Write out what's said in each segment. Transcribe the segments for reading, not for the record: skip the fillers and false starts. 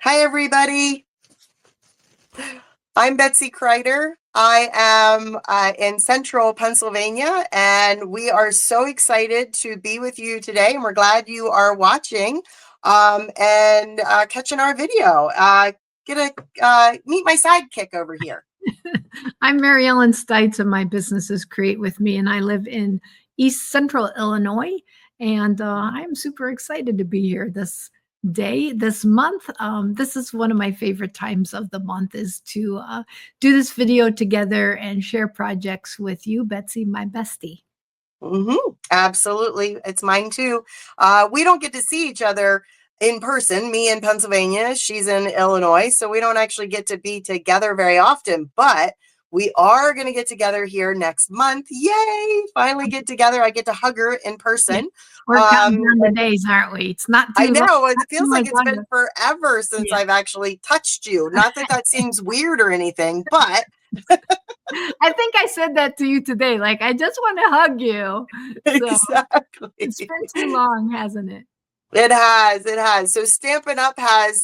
Hi, everybody. I'm Betsy Kreider. I am in central Pennsylvania, and we are so excited to be with you today. And we're glad you are watching and catching our video. Get a meet my sidekick over here. I'm Mary Ellen Stites, and my business is Create With Me, and I live in East Central Illinois. And I'm super excited to be here this month. This is one of my favorite times of the month, is to do this video together and share projects with you, Betsy, my bestie. Absolutely. It's mine too. We don't get to see each other in person, me in Pennsylvania, she's in Illinois. So we don't actually get to be together very often, but we are going to get together here next month. Yay! Finally get together. I get to hug her in person. We're counting down the days, aren't we? It's not too I know. long. It feels like it's been forever since I've actually touched you. Not that that seems weird or anything, but I think I said that to you today. Like, I just want to hug you. So exactly. It's been too long, hasn't it? It has. So Stampin' Up! Has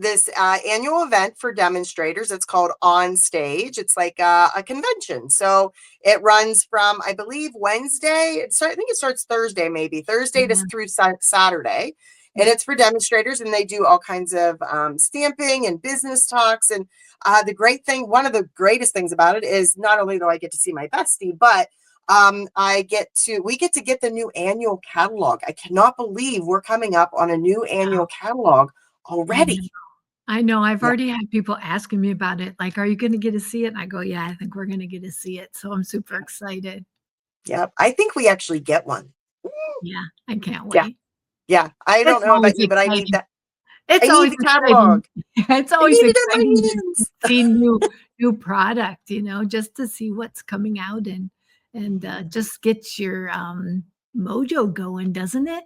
this annual event for demonstrators. It's called On Stage. It's like a convention. So it runs from, I believe, Wednesday. I think it starts Thursday, maybe. Thursday to through Saturday. And it's for demonstrators, and they do all kinds of stamping and business talks. And the great thing, one of the greatest things about it is not only do I get to see my bestie, but we get to get the new annual catalog. I cannot believe we're coming up on a new annual catalog already. I know. I've already had people asking me about it. Like, are you going to get to see it? And I go, yeah, I think we're going to get to see it. So I'm super excited. Yep. I think we actually get one. Yeah. I can't wait. Yeah. I don't know about you, but I need that. It's always the catalog. It's always exciting to see new product, just to see what's coming out and just gets your mojo going, doesn't it?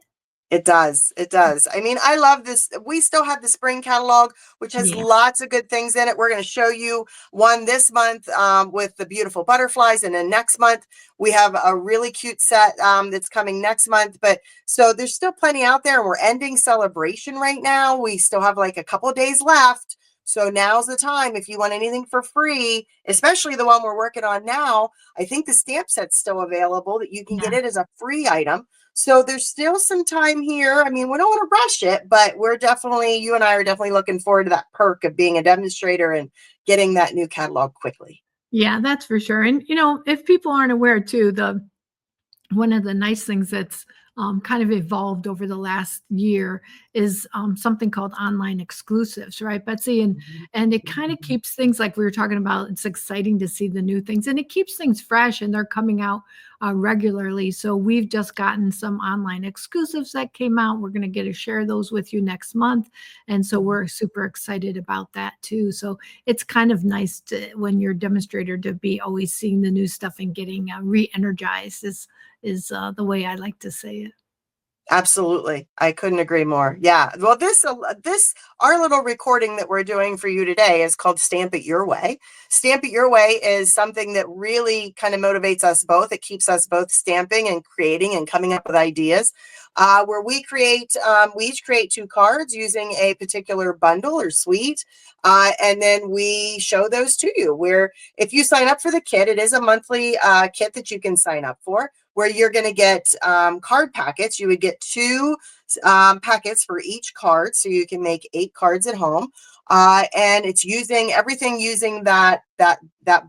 It does. It does. I mean, I love this. We still have the spring catalog, which has lots of good things in it. We're going to show you one this month with the beautiful butterflies. And then next month, we have a really cute set that's coming next month. But so there's still plenty out there. And we're ending celebration right now. We still have like a couple of days left. So now's the time if you want anything for free, especially the one we're working on now. I think the stamp set's still available that you can get it as a free item. So there's still some time here. I mean, we don't want to rush it, but you and I are definitely looking forward to that perk of being a demonstrator and getting that new catalog quickly. Yeah, that's for sure. And, if people aren't aware too, one of the nice things that's kind of evolved over the last year is something called online exclusives, right, Betsy? And it kind of keeps things, like we were talking about. It's exciting to see the new things, and it keeps things fresh, and they're coming out regularly. So we've just gotten some online exclusives that came out. We're going to get to share those with you next month, and so we're super excited about that too. So it's kind of nice when you're a demonstrator to be always seeing the new stuff and getting re-energized is the way I like to say it. Absolutely. I couldn't agree more. Yeah. Well, our little recording that we're doing for you today is called Stamp It Your Way. Stamp It Your Way is something that really kind of motivates us both. It keeps us both stamping and creating and coming up with ideas. Where we each create 2 cards using a particular bundle or suite. And then we show those to you, where if you sign up for the kit, it is a monthly kit that you can sign up for, where you're going to get card packets. You would get 2 packets for each card, so you can make 8 cards at home. And it's using that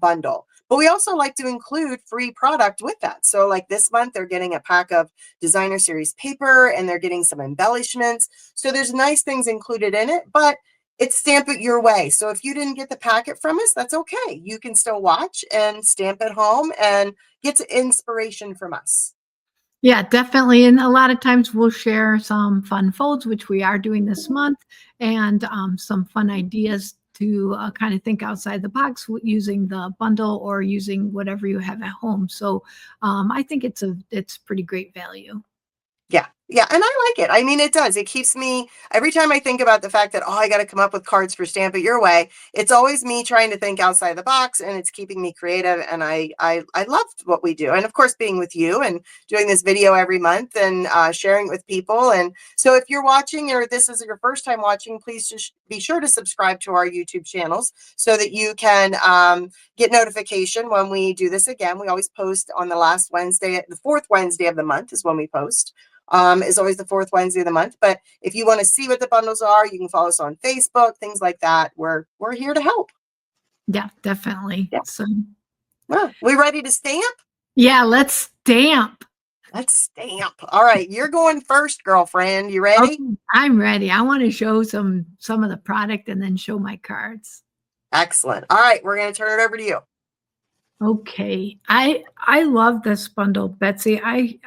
bundle. But we also like to include free product with that. So like this month, they're getting a pack of designer series paper, and they're getting some embellishments. So there's nice things included in it, but it's Stamp It Your Way. So if you didn't get the packet from us, that's okay. You can still watch and stamp at home and get inspiration from us. Yeah, definitely. And a lot of times we'll share some fun folds, which we are doing this month, and some fun ideas to kind of think outside the box using the bundle or using whatever you have at home. So I think it's pretty great value. Yeah, and I like it. I mean, it does. It keeps me every time I think about the fact that, oh, I got to come up with cards for Stamp It Your Way. It's always me trying to think outside the box, and it's keeping me creative. And I loved what we do, and of course, being with you and doing this video every month and sharing it with people. And so, if you're watching or this is your first time watching, please just be sure to subscribe to our YouTube channels so that you can get notification when we do this again. We always post on the last Wednesday, the fourth Wednesday of the month is when we post. Is always the fourth Wednesday of the month. But if you want to see what the bundles are, you can follow us on Facebook, things like that. We're here to help. Yeah, definitely. Yeah. So, Well, we ready to stamp? yeah, let's stamp. Let's stamp. All right, you're going first, girlfriend. You ready? Okay, I'm ready. I want to show some of the product and then show my cards. Excellent. All right, we're going to turn it over to you. Okay, I love this bundle, Betsy. I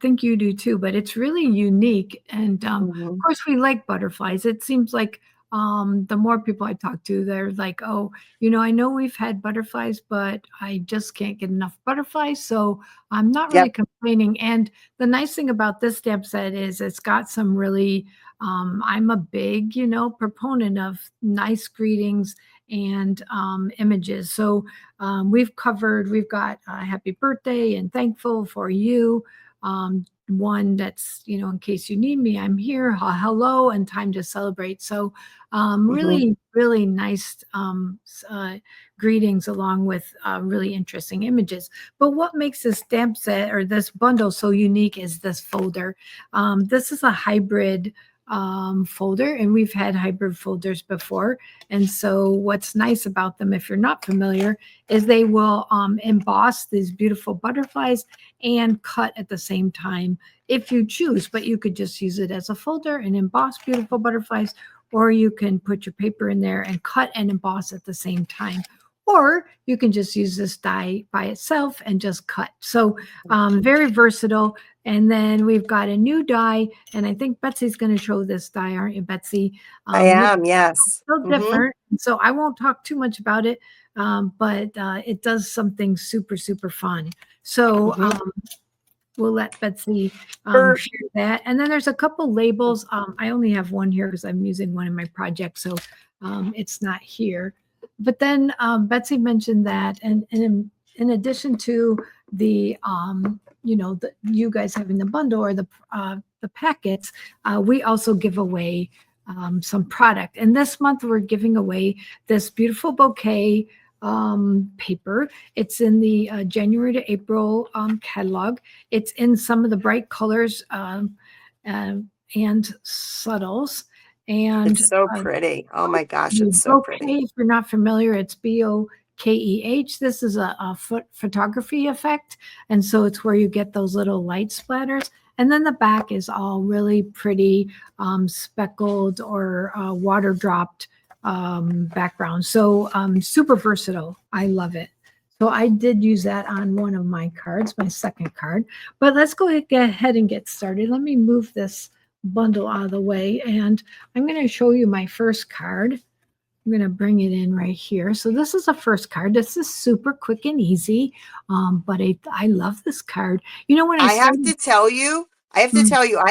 think you do too, but it's really unique. And of course, we like butterflies. It seems like the more people I talk to, they're like, "Oh, I know we've had butterflies, but I just can't get enough butterflies, so I'm not really Yep. complaining." And the nice thing about this stamp set is it's got some really. I'm a big, proponent of nice greetings and images. So we've got happy birthday and thankful for you. One that's, in case you need me, I'm here. Hello and time to celebrate. So really, really nice greetings along with really interesting images. But what makes this stamp set or this bundle so unique is this folder. This is a hybrid folder, and we've had hybrid folders before. And so what's nice about them, if you're not familiar, is they will emboss these beautiful butterflies and cut at the same time if you choose. But you could just use it as a folder and emboss beautiful butterflies, or you can put your paper in there and cut and emboss at the same time. Or you can just use this die by itself and just cut. So very versatile. And then we've got a new die, and I think Betsy's going to show this die, aren't you, Betsy? I am, yes. So different. So I won't talk too much about it, but it does something super, super fun. So we'll let Betsy share that. And then there's a couple labels. I only have one here because I'm using one in my project, so it's not here. But then Betsy mentioned that, and in addition to the you guys having the bundle or the packets, we also give away some product. And this month we're giving away this beautiful bouquet paper. It's in the January to April catalog. It's in some of the bright colors and subtles. And It's so pretty. Oh my gosh, it's so pretty. If you're not familiar, it's BOKEH. This is a photography effect. And so it's where you get those little light splatters. And then the back is all really pretty speckled or water dropped background. So super versatile. I love it. So I did use that on one of my cards, my second card. But let's go ahead and get started. Let me move this bundle out of the way, and I'm going to show you my first card. I'm going to bring it in right here. So this is a first card. This is super quick and easy, but I love this card. When I have to tell you, I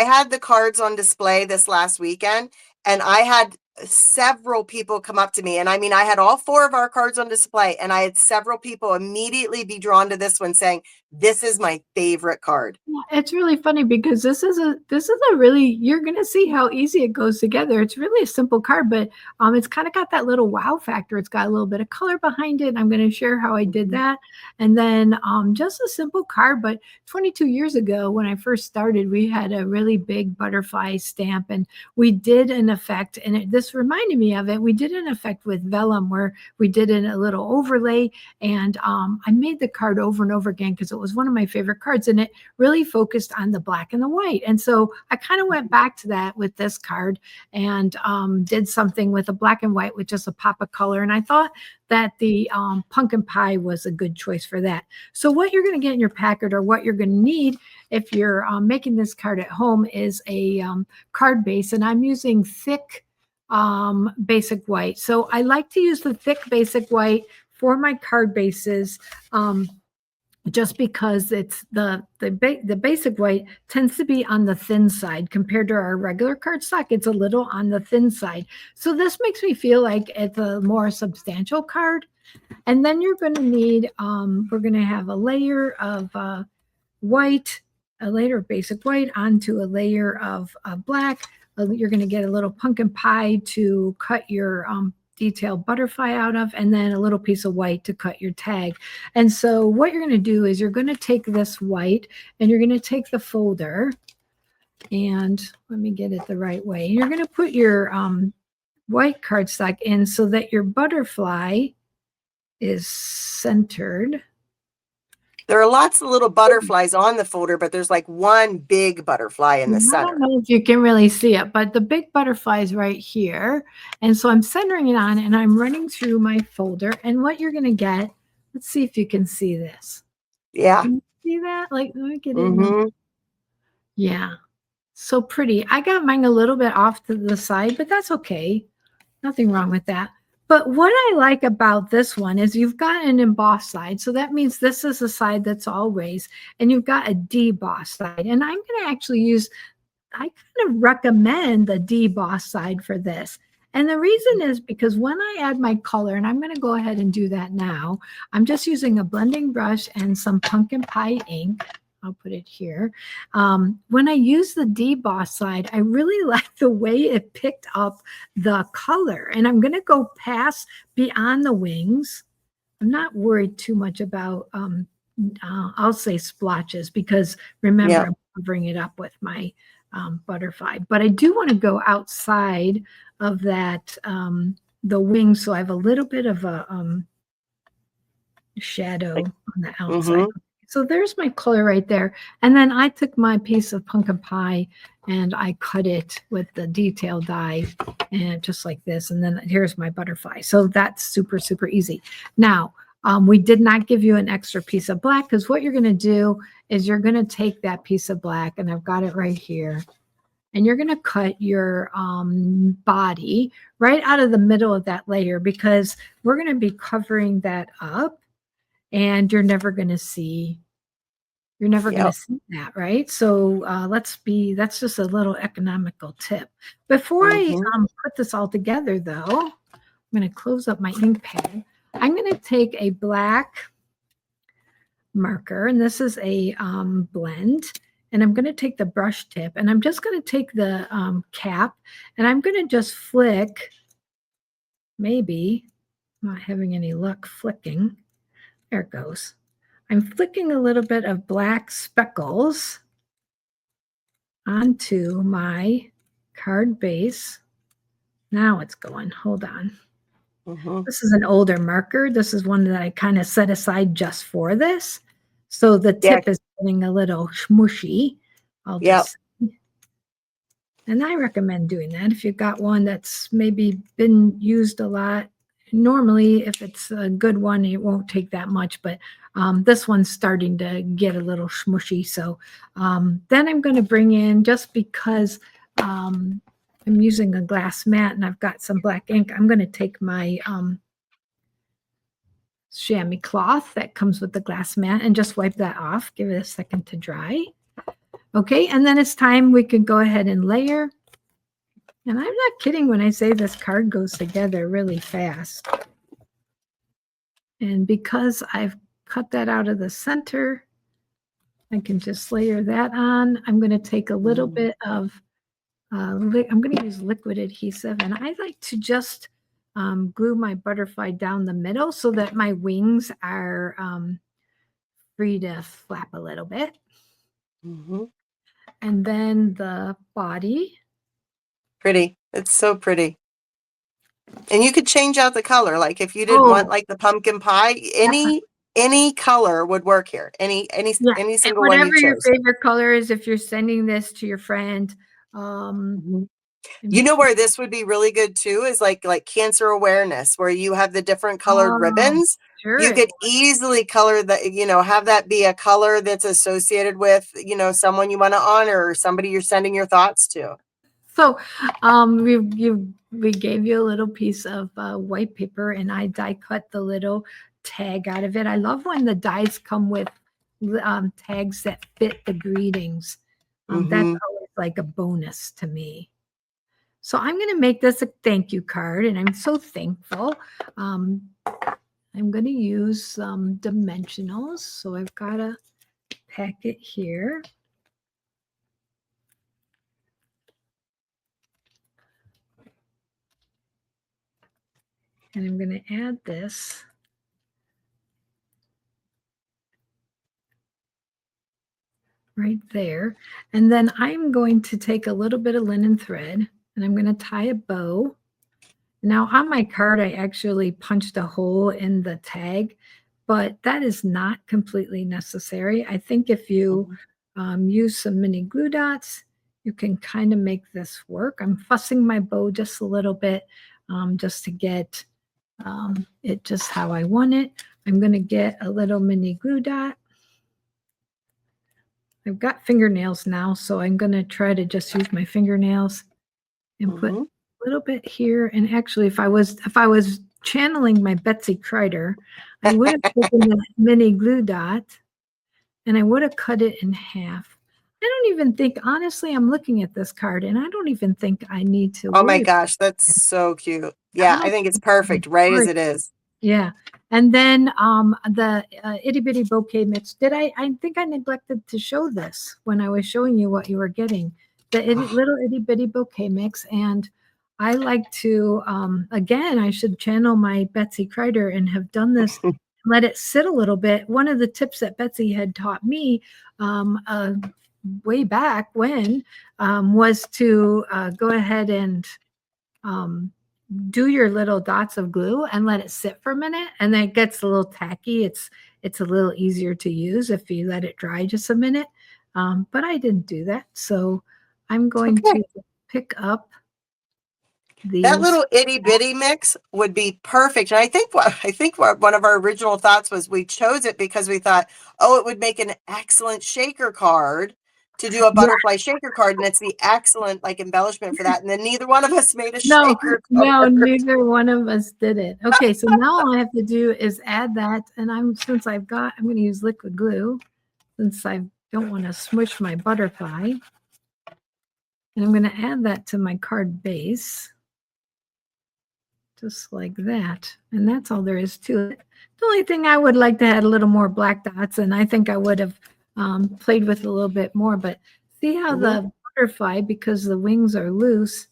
had the cards on display this last weekend, and I had several people come up to me, and I mean, I had all four of our cards on display, and I had several people immediately be drawn to this one saying, this is my favorite card. It's really funny because this is a really, you're going to see how easy it goes together. It's really a simple card, but it's kind of got that little wow factor. It's got a little bit of color behind it. I'm going to share how I did that. And then just a simple card, but 22 years ago when I first started, we had a really big butterfly stamp, and we did an effect, and this reminded me of it. We did an effect with vellum where we did a little overlay, and I made the card over and over again because it was one of my favorite cards, and it really focused on the black and the white. And so I kind of went back to that with this card and did something with a black and white with just a pop of color. And I thought that the pumpkin pie was a good choice for that. So what you're going to get in your packet, or what you're going to need if you're making this card at home, is a card base. And I'm using thick basic white. So I like to use the thick basic white for my card bases. just because it's the basic white tends to be on the thin side compared to our regular cardstock. It's a little on the thin side. So this makes me feel like it's a more substantial card. And then you're going to need, we're going to have a layer of white, a layer of basic white onto a layer of black. You're going to get a little pumpkin pie to cut your detailed butterfly out of, and then a little piece of white to cut your tag. And so what you're going to do is you're going to take this white and you're going to take the folder, and let me get it the right way. You're going to put your white cardstock in so that your butterfly is centered. There are lots of little butterflies on the folder, but there's like one big butterfly in the I center. don't know if you can really see it, but the big butterfly is right here. And so I'm centering it on and I'm running through my folder. And what you're going to get, let's see if you can see this. Yeah. Can you see that? Like, let me get it. Mm-hmm. Yeah. So pretty. I got mine a little bit off to the side, but that's okay. Nothing wrong with that. But what I like about this one is you've got an embossed side. So that means this is the side that's always, and you've got a debossed side. And I'm going to actually use, I kind of recommend the debossed side for this. And the reason is because when I add my color, and I'm going to go ahead and do that now, I'm just using a blending brush and some pumpkin pie ink. I'll put it here. When I use the deboss side, I really like the way it picked up the color. And I'm going to go past beyond the wings. I'm not worried too much about, I'll say splotches, because remember, Yeah. I'm covering it up with my butterfly. But I do want to go outside of that, the wings, so I have a little bit of a shadow Like, on the outside. mm-hmm. So there's my color right there. And then I took my piece of pumpkin pie and I cut it with the detail die, and just like this. And then here's my butterfly. So that's super, super easy. Now, we did not give you an extra piece of black, because what you're going to do is you're going to take that piece of black, and I've got it right here, and you're going to cut your body right out of the middle of that layer, because we're going to be covering that up. And you're never going to see that, right? So that's just a little economical tip. Before I Mm-hmm. put this all together, though, I'm going to close up my ink pad. I'm going to take a black marker, and this is a blend, and I'm going to take the brush tip, and I'm just going to take the cap, and I'm going to just flick, maybe, not having any luck flicking. There it goes. I'm flicking a little bit of black speckles onto my card base. Now it's going. Hold on. Mm-hmm. This is an older marker. This is one that I kind of set aside just for this. So the Yeah. tip is getting a little smushy. I'll just, and I recommend doing that if you've got one that's maybe been used a lot. Normally, if it's a good one, it won't take that much, but this one's starting to get a little smushy. So then I'm going to bring in, just because I'm using a glass mat and I've got some black ink, I'm going to take my chamois cloth that comes with the glass mat and just wipe that off. Give it a second to dry. Okay, and then it's time we can go ahead and layer. And I'm not kidding when I say this card goes together really fast. And because I've cut that out of the center, I can just layer that on. I'm going to take a little bit of, I'm going to use liquid adhesive, and I like to just glue my butterfly down the middle so that my wings are free to flap a little bit. Mm-hmm. And then the body. Pretty. It's so pretty. And you could change out the color. Like if you didn't want like the pumpkin pie, any color would work here. Any single one you whatever your chose. favorite color is, if you're sending this to your friend. You know where this would be really good too is like cancer awareness, where you have the different colored ribbons. Sure. You could easily color that, have that be a color that's associated with, someone you want to honor or somebody you're sending your thoughts to. So we gave you a little piece of white paper, and I die cut the little tag out of it. I love when the dies come with tags that fit the greetings. That's always like a bonus to me. So I'm going to make this a thank you card, and I'm so thankful. I'm going to use some dimensionals. So I've got a packet here. And I'm going to add this. Right there. And then I'm going to take a little bit of linen thread and I'm going to tie a bow. Now on my card, I actually punched a hole in the tag, but that is not completely necessary. I think if you use some mini glue dots, you can kind of make this work. I'm fussing my bow just a little bit just to get it just how I want it. I'm going to get a little mini glue dot. I've got fingernails now, so I'm going to try to just use my fingernails and put a little bit here. And actually, if I was channeling my Betsy Kreider, I would have taken the mini glue dot and I would have cut it in half. I don't even think, honestly, I'm looking at this card and I don't even think I need to Oh my worry. gosh, that's so cute. Yeah, I think it's perfect right as it is. Yeah. And then the itty bitty bouquet mix. I think I neglected to show this when I was showing you what you were getting. The little itty bitty bouquet mix. And I like to, again, I should channel my Betsy Kreider and have done this, let it sit a little bit. One of the tips that Betsy had taught me way back when was to go ahead and do your little dots of glue and let it sit for a minute, and then it gets a little tacky. It's a little easier to use if you let it dry just a minute. But I didn't do that, so I'm going to pick up these. That little itty bitty mix would be perfect. And I think what one of our original thoughts was we chose it because we thought, oh, it would make an excellent shaker card to do a butterfly shaker card, and it's the excellent like embellishment for that. And then neither one of us made a shaker card. Neither one of us did it. Okay, so now all I have to do is add that, and I'm going to use liquid glue since I don't want to smush my butterfly, and I'm going to add that to my card base, just like that. And that's all there is to it. The only thing I would like to add a little more black dots, and I think I would have played with a little bit more, but see how the butterfly, because the wings are loose,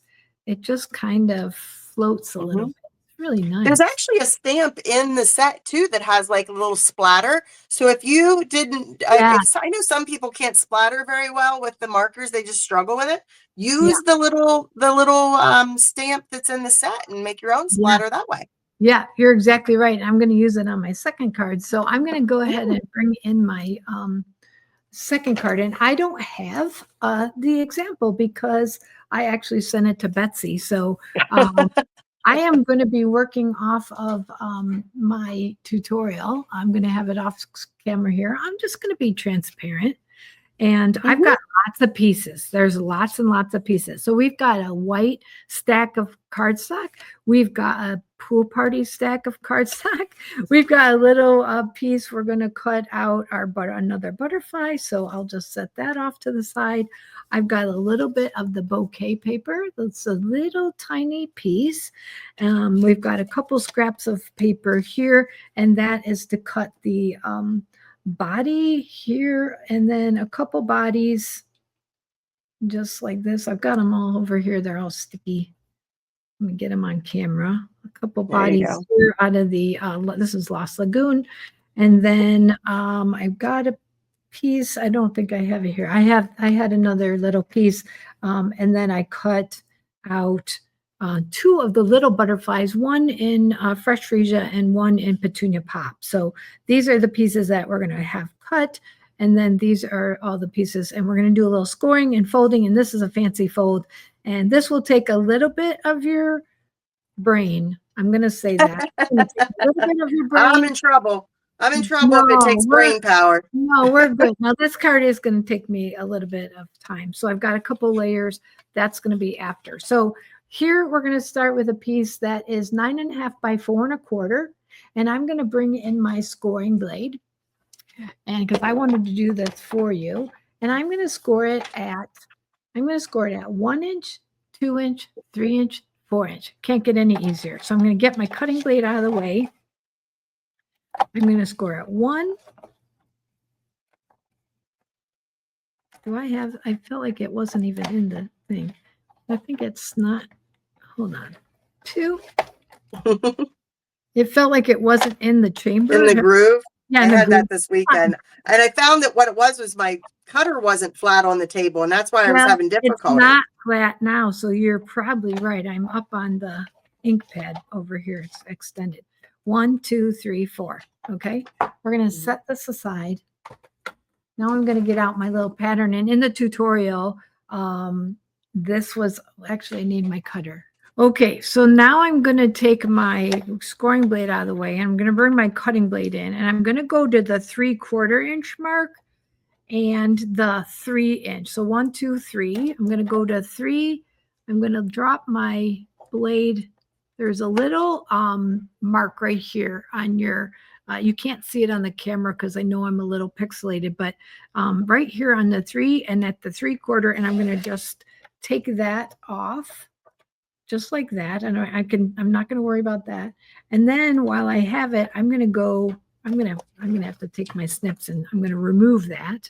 it just kind of floats a little bit. It's really nice. There's actually a stamp in the set too that has like a little splatter. So if you didn't, I know some people can't splatter very well with the markers; they just struggle with it. Use the little stamp that's in the set and make your own splatter that way. Yeah, you're exactly right. I'm going to use it on my second card. So I'm going to go ahead and bring in my second card. And I don't have the example because I actually sent it to Betsy. So I am going to be working off of my tutorial. I'm going to have it off camera here. I'm just going to be transparent. And I've got lots of pieces. There's lots and lots of pieces. So we've got a white stack of cardstock. We've got a pool party stack of cardstock. We've got a little piece. We're going to cut out another butterfly. So I'll just set that off to the side. I've got a little bit of the bouquet paper. That's a little tiny piece. We've got a couple scraps of paper here, and that is to cut the body here, and then a couple bodies just like this. I've got them all over here. They're all sticky. Let me get them on camera. A couple bodies here out of the this is Lost Lagoon. And then I've got a piece. I don't think I have it here. I had another little piece, and then I cut out two of the little butterflies, one in fresh freesia and one in petunia pop. So these are the pieces that we're going to have cut. And then these are all the pieces. And we're going to do a little scoring and folding. And this is a fancy fold. And this will take a little bit of your brain. I'm going to say that. It's going to take a little bit of your brain. I'm in trouble. I'm in trouble if it takes brain power. No, we're good. Now this card is going to take me a little bit of time. So I've got a couple layers. That's going to be after. So here we're going to start with a piece that is 9.5 by 4 1/4. And I'm going to bring in my scoring blade. And because I wanted to do this for you, and I'm going to score it at 1 inch, 2 inch, 3 inch, 4 inch. Can't get any easier. So I'm going to get my cutting blade out of the way. I'm going to score at 1. I felt like it wasn't even in the thing. I think it's not. Hold on. 2. It felt like it wasn't in the chamber. In the groove. Yeah, I in the had groove. that this weekend, and I found that what it was my cutter wasn't flat on the table, and that's why I was having It's difficulty. not flat now, so you're probably right. I'm up on the ink pad over here. It's extended. 1, 2, 3, 4. Okay, we're going to set this aside. Now I'm going to get out my little pattern, and in the tutorial, this was actually I need my cutter. Okay, so now I'm going to take my scoring blade out of the way, and I'm going to bring my cutting blade in, and I'm going to go to the 3/4 inch mark and the 3 inch. So 1, 2, 3. I'm going to go to 3. I'm going to drop my blade. There's a little mark right here on your, you can't see it on the camera because I know I'm a little pixelated, but right here on the 3 and at the 3/4, and I'm going to just take that off. Just like that. And I'm not going to worry about that. And then while I have it, I'm going to have to take my snips and I'm going to remove that.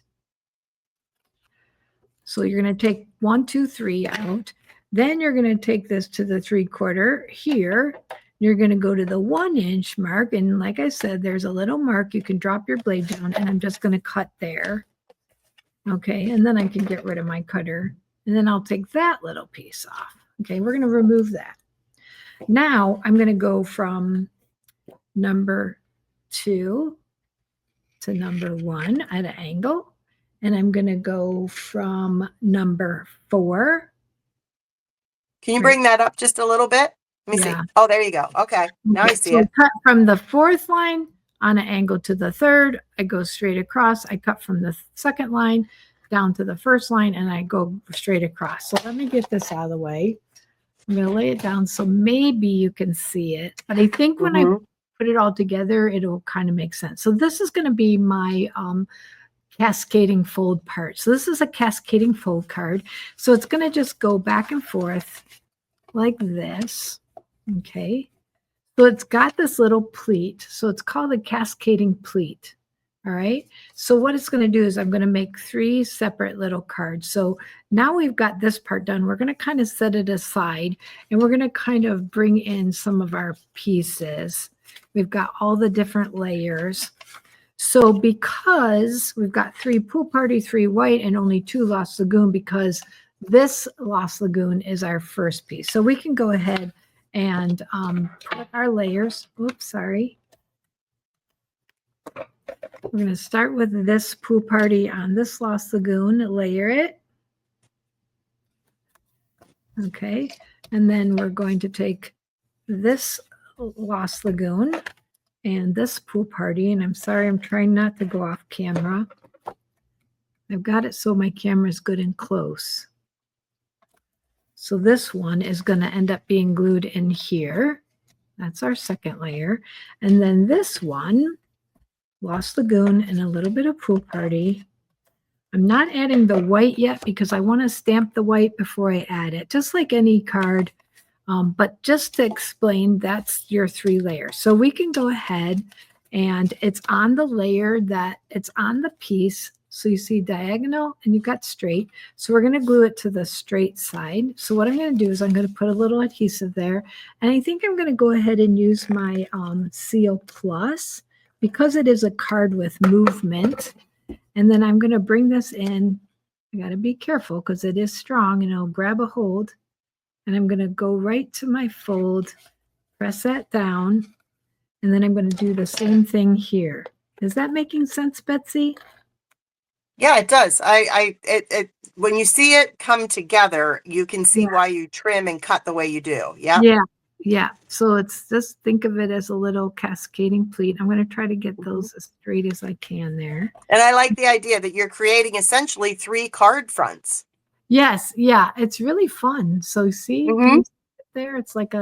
So you're going to take 1, 2, 3 out. Then you're going to take this to the 3/4 here. You're going to go to the 1 inch mark. And like I said, there's a little mark. You can drop your blade down and I'm just going to cut there. Okay. And then I can get rid of my cutter. And then I'll take that little piece off. Okay, we're going to remove that. Now I'm going to go from number 2 to number 1 at an angle. And I'm going to go from number 4. Can you bring that up just a little bit? Let me see. Oh, there you go. Okay, now I see it. Cut from the 4th line on an angle to the 3rd. I go straight across. I cut from the 2nd line down to the 1st line, and I go straight across. So let me get this out of the way. I'm going to lay it down so maybe you can see it. But I think when I put it all together, it'll kind of make sense. So this is going to be my cascading fold part. So this is a cascading fold card. So it's going to just go back and forth like this. Okay. So it's got this little pleat. So it's called a cascading pleat. All right. So what it's going to do is I'm going to make 3 separate little cards. So now we've got this part done. We're going to kind of set it aside and we're going to kind of bring in some of our pieces. We've got all the different layers. So because we've got 3 Pool Party, 3 white, and only 2 Lost Lagoon, because this Lost Lagoon is our first piece. So we can go ahead and put our layers. Oops, sorry. We're going to start with this Pool Party on this Lost Lagoon, layer it. Okay. And then we're going to take this Lost Lagoon and this Pool Party. And I'm sorry, I'm trying not to go off camera. I've got it so my camera is good and close. So this one is going to end up being glued in here. That's our second layer. And then this one, Lost Lagoon and a little bit of Pool Party. I'm not adding the white yet because I want to stamp the white before I add it, just like any card. But just to explain, that's your 3 layers. So we can go ahead and it's on the layer that it's on the piece. So you see diagonal and you've got straight. So we're going to glue it to the straight side. So what I'm going to do is I'm going to put a little adhesive there. And I think I'm going to go ahead and use my Seal Plus because it is a card with movement. And then I'm going to bring this in. I got to be careful because it is strong and I'll grab a hold. And I'm going to go right to my fold, press that down, and then I'm going to do the same thing here. Is that making sense, Betsy? Yeah, it does. When you see it come together, you can see why you trim and cut the way you do. Yeah. Yeah. So it's just think of it as a little cascading pleat. I'm going to try to get those as straight as I can there. And I like the idea that you're creating essentially 3 card fronts. Yes. Yeah. It's really fun. So see, can you see it there? It's like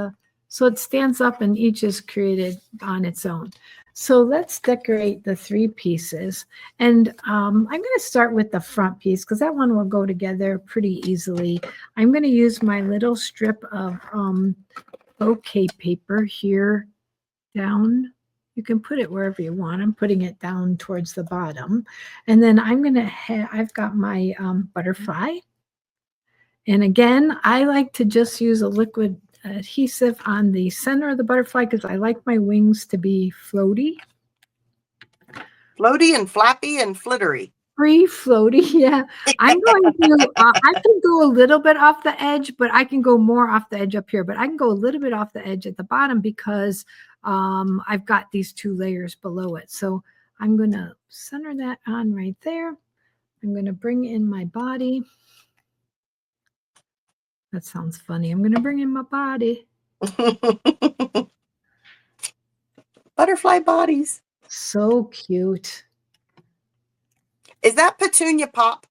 so it stands up and each is created on its own. So let's decorate the 3 pieces. And I'm going to start with the front piece because that one will go together pretty easily. I'm going to use my little strip of bouquet paper here down. You can put it wherever you want. I'm putting it down towards the bottom. And then I'm going to I've got my butterfly. And again, I like to just use a liquid adhesive on the center of the butterfly because I like my wings to be floaty. Floaty and flappy and flittery. Free floaty, yeah. I'm going to, I can go a little bit off the edge, but I can go more off the edge up here, but I can go a little bit off the edge at the bottom because I've got these 2 layers below it. So I'm going to center that on right there. I'm going to bring in my body. That sounds funny. I'm going to bring in my body. Butterfly bodies. So cute. Is that Petunia Pop?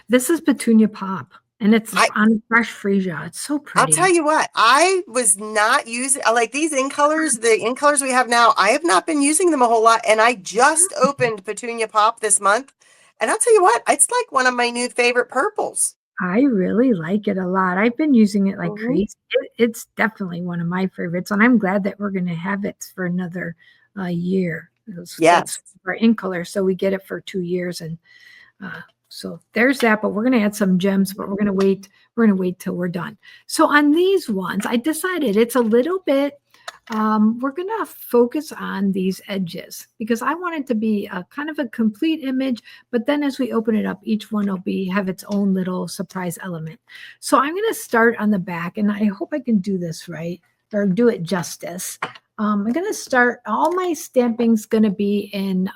This is Petunia Pop, and it's on fresh freesia. It's so pretty. I'll tell you what, I was not using, like these ink colors, the ink colors we have now, I have not been using them a whole lot, and I just opened Petunia Pop this month, and I'll tell you what, it's like one of my new favorite purples. I really like it a lot. I've been using it like crazy. It's definitely one of my favorites, and I'm glad that we're going to have it for another year. Yes. For ink color, so we get it for 2 years, and so there's that. But we're going to add some gems, but we're going to wait. We're going to wait till we're done. So on these ones, I decided it's a little bit. We're going to focus on these edges because I want it to be a kind of a complete image, but then as we open it up, each one will have its own little surprise element. So I'm going to start on the back, and I hope I can do this right or do it justice. I'm going to start, all my stamping's going to be in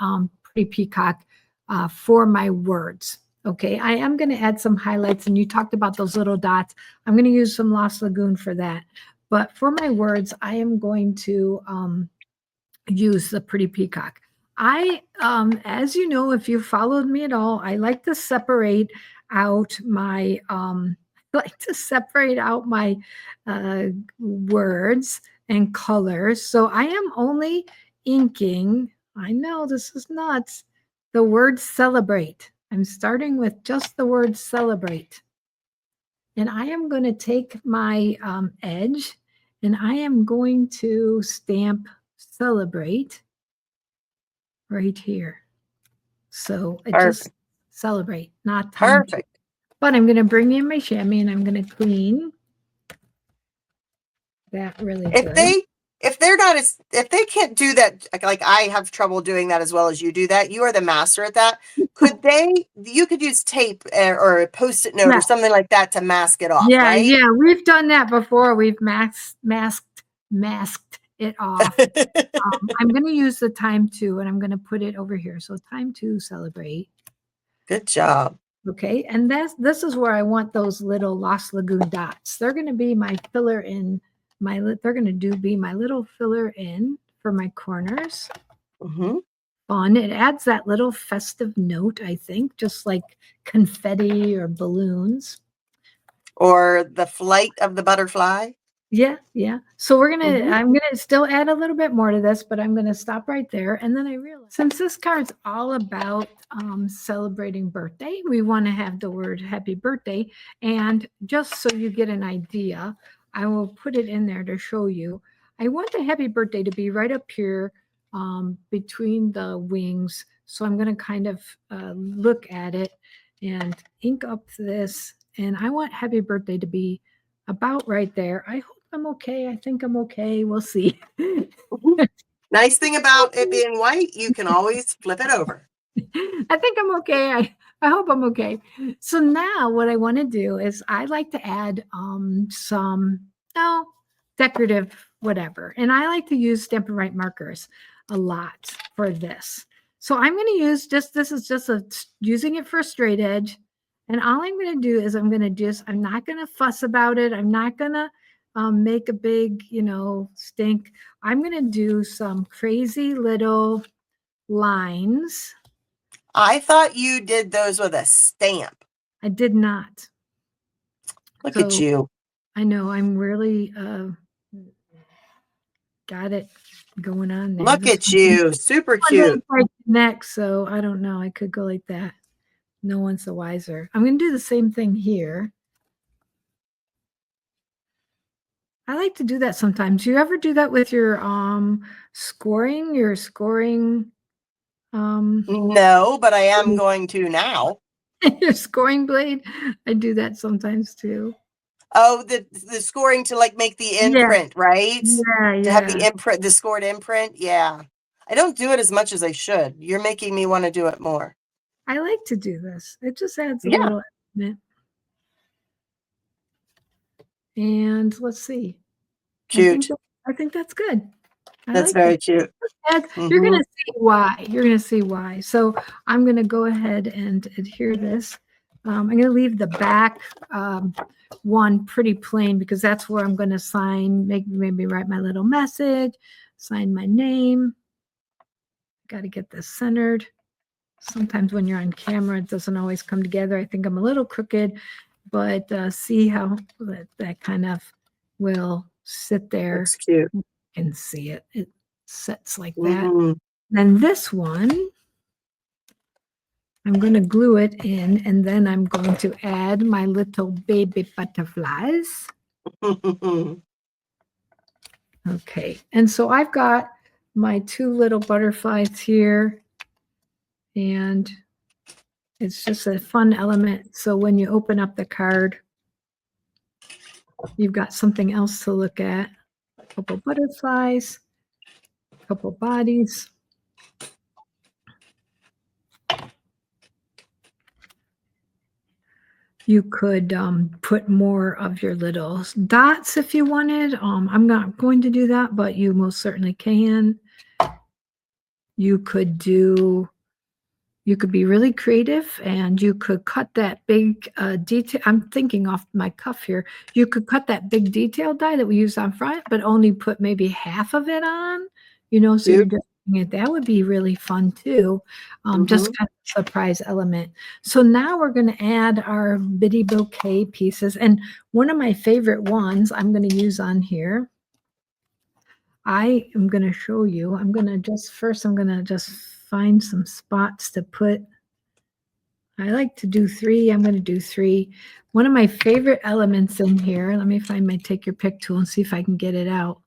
Pretty Peacock for my words. Okay, I am going to add some highlights, and you talked about those little dots. I'm going to use some Lost Lagoon for that. But for my words, I am going to use the Pretty Peacock. As you know, if you've followed me at all, I like to separate out my words and colors. So I am only inking. I know this is nuts. The word celebrate. I'm starting with just the word celebrate. And I am going to take my edge, and I am going to stamp celebrate right here. So it just celebrate, not time. Perfect. But I'm going to bring in my chamois, and I'm going to clean that really good. If they can't do that, like I have trouble doing that as well as you do that, you are the master at that. You could use tape or a Post-it note or something like that to mask it off, right? Yeah, we've done that before. We've masked it off. I'm going to use the time to, and I'm going to put it over here. So time to celebrate. Good job. Okay, and this is where I want those little Lost Lagoon dots. They're going to be my filler in. They're going to be my little filler in for my corners. Fun. It adds that little festive note, I think, just like confetti or balloons. Or the flight of the butterfly. Yeah. So I'm gonna still add a little bit more to this, but I'm gonna stop right there. And then I realized, since this card's all about celebrating birthday, we want to have the word happy birthday. And just so you get an idea, I will put it in there to show you. I want the happy birthday to be right up here between the wings. So I'm going to kind of look at it and ink up this. And I want happy birthday to be about right there. I hope I'm okay. I think I'm okay. We'll see. Nice thing about it being white, you can always flip it over. I think I'm okay. I hope I'm okay. So now what I want to do is I like to add some decorative whatever. And I like to use Stampin' Right markers a lot for this. So I'm going to use this is just using it for a straight edge. And all I'm going to do is I'm not going to fuss about it. I'm not going to make a big, stink. I'm going to do some crazy little lines. I thought you did those with a stamp. I did not. Look at you. I know. I'm really got it going on there. Look at you. Super cute. Next, so I don't know. I could go like that. No one's the wiser. I'm going to do the same thing here. I like to do that sometimes. You ever do that with your scoring? Your scoring No, but I am going to now. your scoring blade? I do that sometimes too. Oh, the scoring to like make the imprint, right? Yeah, To have the yeah. imprint, the scored imprint. Yeah. I don't do it as much as I should. You're making me want to do it more. I like to do this. It just adds a Yeah. little element. And let's see. Cute. I think that's good. I That's like that. very cute. You're going Mm-hmm. to see why. You're going to see why. So I'm going to go ahead and adhere this. I'm going to leave the back one pretty plain because that's where I'm going to sign, maybe write my little message, sign my name. Got to get this centered. Sometimes when you're on camera, it doesn't always come together. I think I'm a little crooked, but see how that kind of will sit there. Looks cute. You can see it. It sits like that. Mm-hmm. Then this one, I'm going to glue it in, and then I'm going to add my little baby butterflies. Okay, and so I've got my two little butterflies here, and it's just a fun element. So when you open up the card, you've got something else to look at. A couple butterflies, a couple bodies. You could put more of your little dots if you wanted. I'm not going to do that, but you most certainly can. You could be really creative and you could cut that big detail. I'm thinking off my cuff here. You could cut that big detail die that we use on front, but only put maybe half of it on, so you're just it. That would be really fun too. Just kind of surprise element. So now we're going to add our bitty bouquet pieces. And one of my favorite ones I'm going to use on here. I am going to show you. I'm going to just find some spots to put. I like to do 3. I'm going to do 3. One of my favorite elements in here, let me find my take your pick tool and see if I can get it out,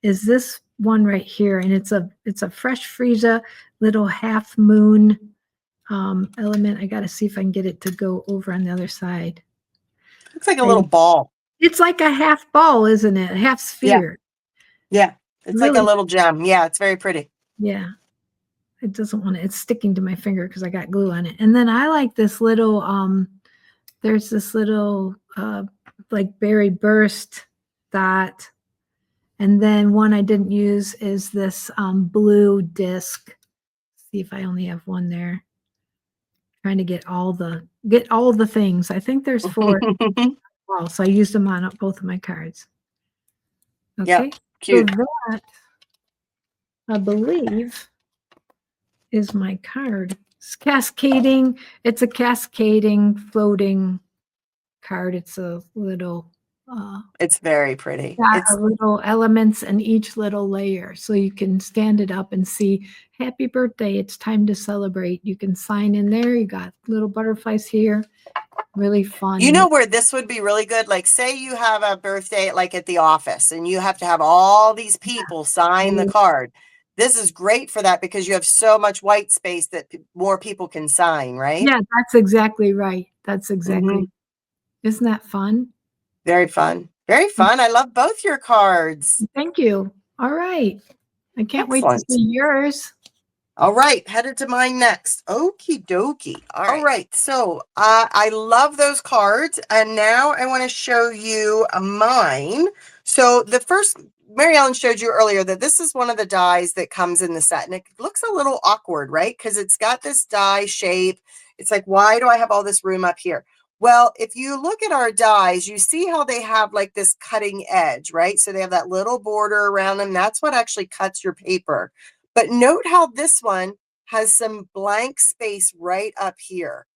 is this one right here. And it's a fresh Frieza little half moon element. I got to see if I can get it to go over on the other side. Looks like a little ball. It's like a half ball, isn't it? A half sphere. Yeah. It's really, like a little gem. Yeah, it's very pretty. Yeah. It doesn't want to, it's sticking to my finger because I got glue on it. And then I like this little, there's this little like berry burst dot. And then one I didn't use is this blue disc. See if I only have one there. Trying to get all the things. I think there's 4. So I used them on both of my cards. Okay. Yep, cute. So that, I believe, is my card. It's cascading. It's a cascading floating card. It's a little it's very pretty. It's little elements in each little layer. So you can stand it up and see, happy birthday, it's time to celebrate. You can sign in there. You got little butterflies here. Really fun. You know where this would be really good? Like say you have a birthday like at the office and you have to have all these people sign the card. This is great for that because you have so much white space that more people can sign, right? Yeah, that's exactly right. That's exactly. Isn't that fun? Very fun. Very fun. I love both your cards. Thank you. All right. I can't wait to see yours. All right, headed to mine next. Okie dokie. All right. So I love those cards. And now I want to show you mine. So the first, Mary Ellen showed you earlier that this is one of the dies that comes in the set. And it looks a little awkward, right? Because it's got this die shape. It's like, why do I have all this room up here? Well, if you look at our dies, you see how they have like this cutting edge, right? So they have that little border around them. That's what actually cuts your paper. But note how this one has some blank space right up here.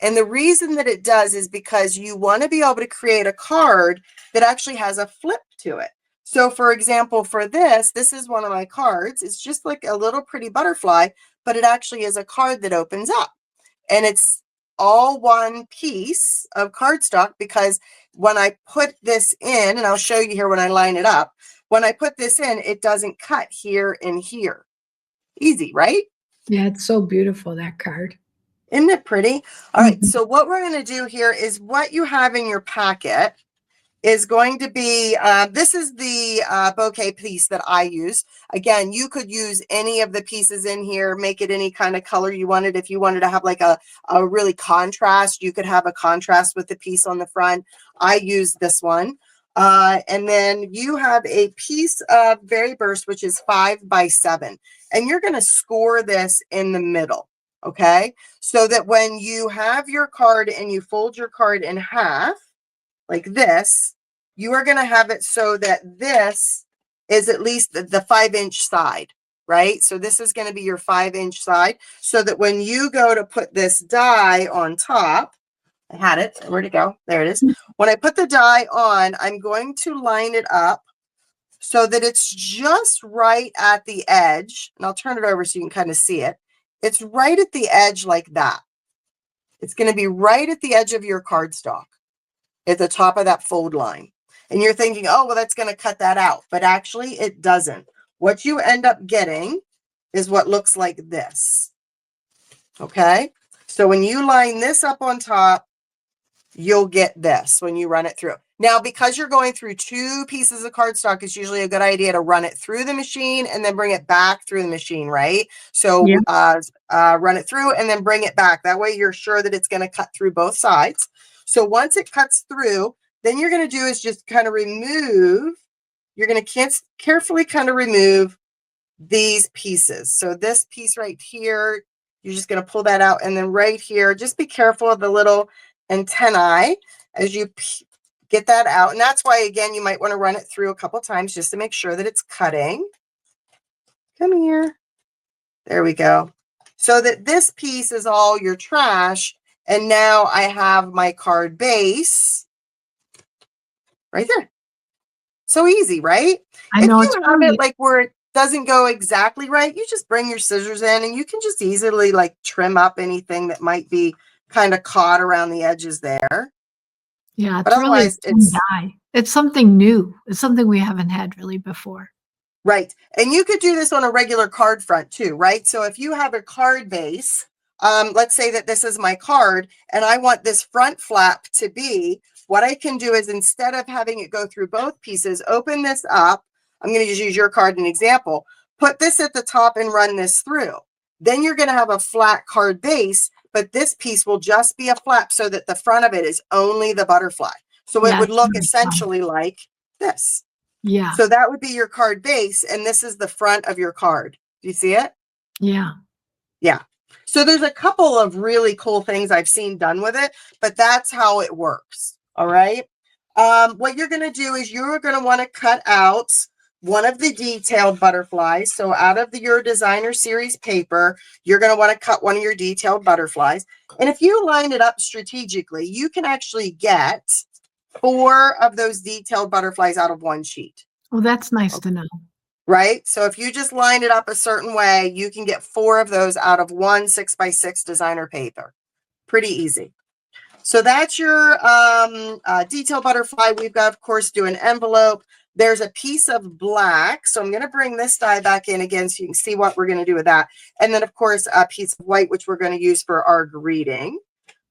And the reason that it does is because you want to be able to create a card that actually has a flip to it. So for example, for this is one of my cards. It's just like a little pretty butterfly, but it actually is a card that opens up. And it's all one piece of cardstock because when I put this in, and I'll show you here when I line it up, when I put this in, it doesn't cut here and here. Easy, right? Yeah, it's so beautiful, that card. Isn't it pretty? All right, Mhm. so what we're going to do here is what you have in your packet is going to be, this is the bouquet piece that I use. Again, you could use any of the pieces in here, make it any kind of color you wanted. If you wanted to have like a really contrast, you could have a contrast with the piece on the front. I use this one. And then you have a piece of Berry Burst, which is 5 by 7. And you're going to score this in the middle, okay? So that when you have your card and you fold your card in half, like this, you are going to have it so that this is at least the 5-inch side, right? So this is going to be your 5-inch side so that when you go to put this die on top, I had it. Where'd it go? There it is. When I put the die on, I'm going to line it up so that it's just right at the edge. And I'll turn it over so you can kind of see it. It's right at the edge like that. It's going to be right at the edge of your cardstock, at the top of that fold line. And you're thinking, oh, well, that's going to cut that out. But actually, it doesn't. What you end up getting is what looks like this. Okay? So when you line this up on top, you'll get this when you run it through. Now, because you're going through 2 pieces of cardstock, it's usually a good idea to run it through the machine and then bring it back through the machine, right? So Yeah. run it through and then bring it back. That way you're sure that it's going to cut through both sides. So once it cuts through, then you're going to do is just kind of remove, you're going to carefully kind of remove these pieces. So this piece right here, you're just going to pull that out. And then right here, just be careful of the little antennae as you get that out. And that's why, again, you might want to run it through a couple times just to make sure that it's cutting. Come here. There we go. So that this piece is all your trash. And now I have my card base right there. So easy, right? I If know, you it's have really it like where it doesn't go exactly right, you just bring your scissors in and you can just easily like trim up anything that might be kind of caught around the edges there. yeah, But it's really a otherwise, fun it's die. It's something new. It's something we haven't had really before. right. And you could do this on a regular card front too, right? So if you have a card base, let's say that this is my card and I want this front flap to be, what I can do is instead of having it go through both pieces, open this up. I'm going to just use your card as an example. Put this at the top and run this through. Then you're going to have a flat card base, but this piece will just be a flap so that the front of it is only the butterfly. So it Yeah, would it's look really fun. essentially like this. Yeah, So that would be your card base, and this is the front of your card. Do you see it? yeah. Yeah. So there's a couple of really cool things I've seen done with it, but that's how it works. All right. What you're going to do is you're going to want to cut out one of the detailed butterflies. So out of your designer series paper, you're going to want to cut one of your detailed butterflies. And if you line it up strategically, you can actually get 4 of those detailed butterflies out of one sheet. Well, that's nice to know. Right? So if you just line it up a certain way, you can get 4 of those out of one 6x6 designer paper. Pretty easy. So that's your detail butterfly. We've got, of course, do an envelope. There's a piece of black. So I'm going to bring this die back in again so you can see what we're going to do with that. And then, of course, a piece of white, which we're going to use for our greeting.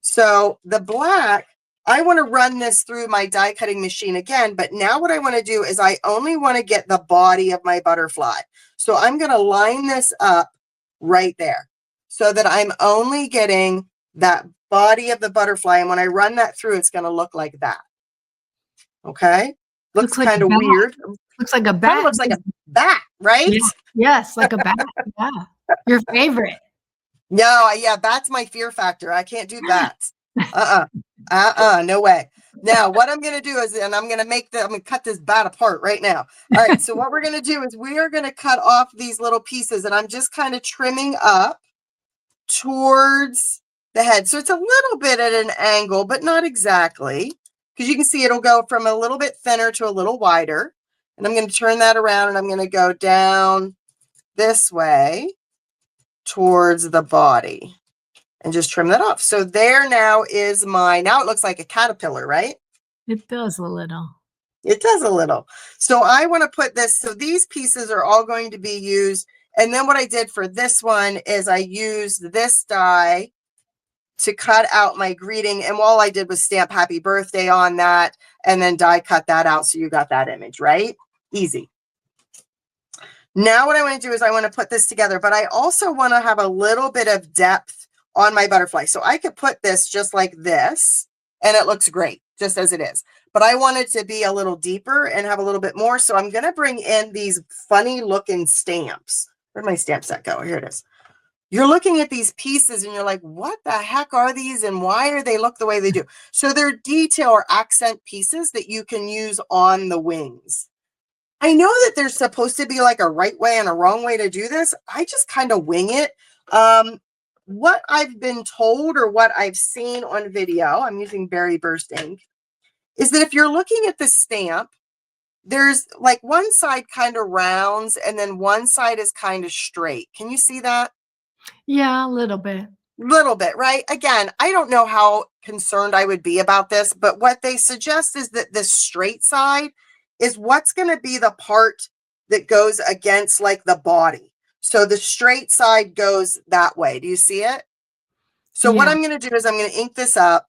So the black, I want to run this through my die cutting machine again, but now what I want to do is I only want to get the body of my butterfly. So I'm going to line this up right there so that I'm only getting that body of the butterfly. And when I run that through, it's going to look like that. Okay. Looks Looks like a kind of bat. weird. Looks like a Kind of bat. looks like a bat, right? Yeah. Yes, like a bat. Yeah. Your favorite. No, yeah, bats my fear factor. I can't do bats. No way. Now, what I'm going to do is, and I'm going to cut this bat apart right now. All right. So what we're going to do is we are going to cut off these little pieces and I'm just kind of trimming up towards the head. So it's a little bit at an angle, but not exactly, because you can see it'll go from a little bit thinner to a little wider. And I'm going to turn that around and I'm going to go down this way towards the body and just trim that off. So there now is now it looks like a caterpillar, right? It does a little. It does a little. So I want to put this, so these pieces are all going to be used. And then what I did for this one is I used this die to cut out my greeting. And all I did was stamp happy birthday on that and then die cut that out. So you got that image, right? Easy. Now what I want to do is I want to put this together, but I also want to have a little bit of depth on my butterfly. So I could put this just like this and it looks great just as it is. But I want it to be a little deeper and have a little bit more. So I'm going to bring in these funny looking stamps. Where'd my stamp set go? Here it is. You're looking at these pieces and you're like, what the heck are these and why are they look the way they do? So they're detail or accent pieces that you can use on the wings. I know that there's supposed to be like a right way and a wrong way to do this. I just kind of wing it. What I've been told or what I've seen on video, I'm using Berry Burst ink, is that if you're looking at the stamp, there's like one side kind of rounds and then one side is kind of straight. Can you see that? Yeah, a little bit. Little bit, right? Again, I don't know how concerned I would be about this, but what they suggest is that this straight side is what's going to be the part that goes against like the body. So the straight side goes that way. Do you see it? So what I'm going to do is I'm going to ink this up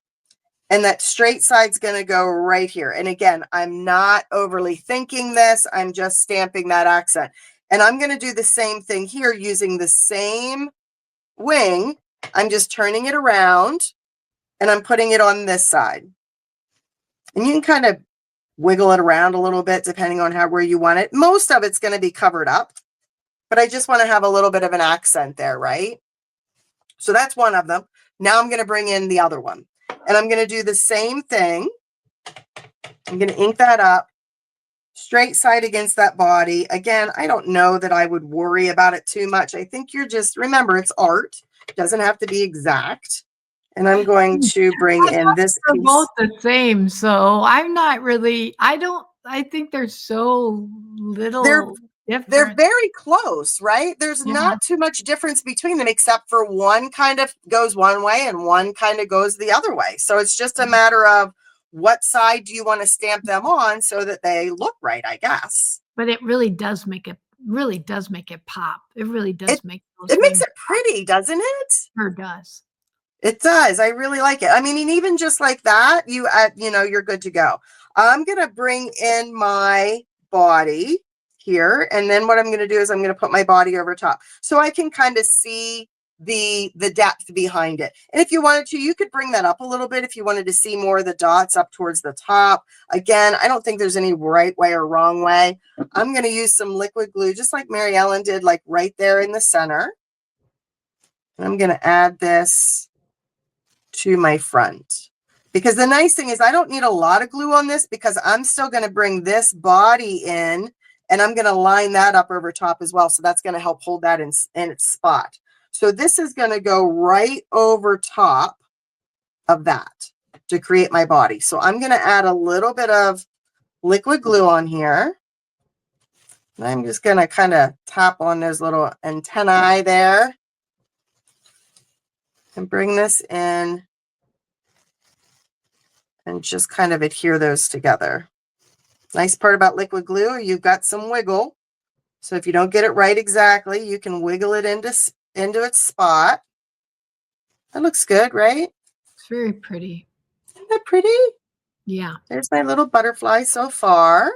and that straight side's going to go right here. And again, I'm not overly thinking this. I'm just stamping that accent. And I'm going to do the same thing here using the same wing. I'm just turning it around and I'm putting it on this side. And you can kind of wiggle it around a little bit depending on where you want it. Most of it's going to be covered up, but I just want to have a little bit of an accent there, right? So that's one of them. Now I'm going to bring in the other one and I'm going to do the same thing. I'm going to ink that up, straight side against that body. Again, I don't know that I would worry about it too much. I think you're just, remember, it's art. It doesn't have to be exact. And I'm going to bring in this They're piece. both the same, so I'm not really. I think they're so little different. They're very close, right? There's not too much difference between them, except for one kind of goes one way and one kind of goes the other way. So it's just a matter of what side do you want to stamp them on so that they look right, I guess. But it really does make it pop. It really does make those it makes things it pretty, doesn't it? Sure does. It does. I really like it. I mean, and even just like that, you're good to go. I'm going to bring in my body here. And then what I'm going to do is I'm going to put my body over top so I can kind of see the depth behind it. And if you wanted to, you could bring that up a little bit if you wanted to see more of the dots up towards the top. Again, I don't think there's any right way or wrong way. I'm going to use some liquid glue, just like Mary Ellen did, like right there in the center. And I'm going to add this to my front, because the nice thing is I don't need a lot of glue on this because I'm still going to bring this body in and I'm going to line that up over top as well. So that's going to help hold that in its spot. So this is going to go right over top of that to create my body. So I'm going to add a little bit of liquid glue on here. And I'm just going to kind of tap on those little antennae there and bring this in and just kind of adhere those together. Nice part about liquid glue, you've got some wiggle. So if you don't get it right exactly, you can wiggle it into its spot. That looks good, right? It's very pretty. Isn't that pretty? Yeah. There's my little butterfly so far.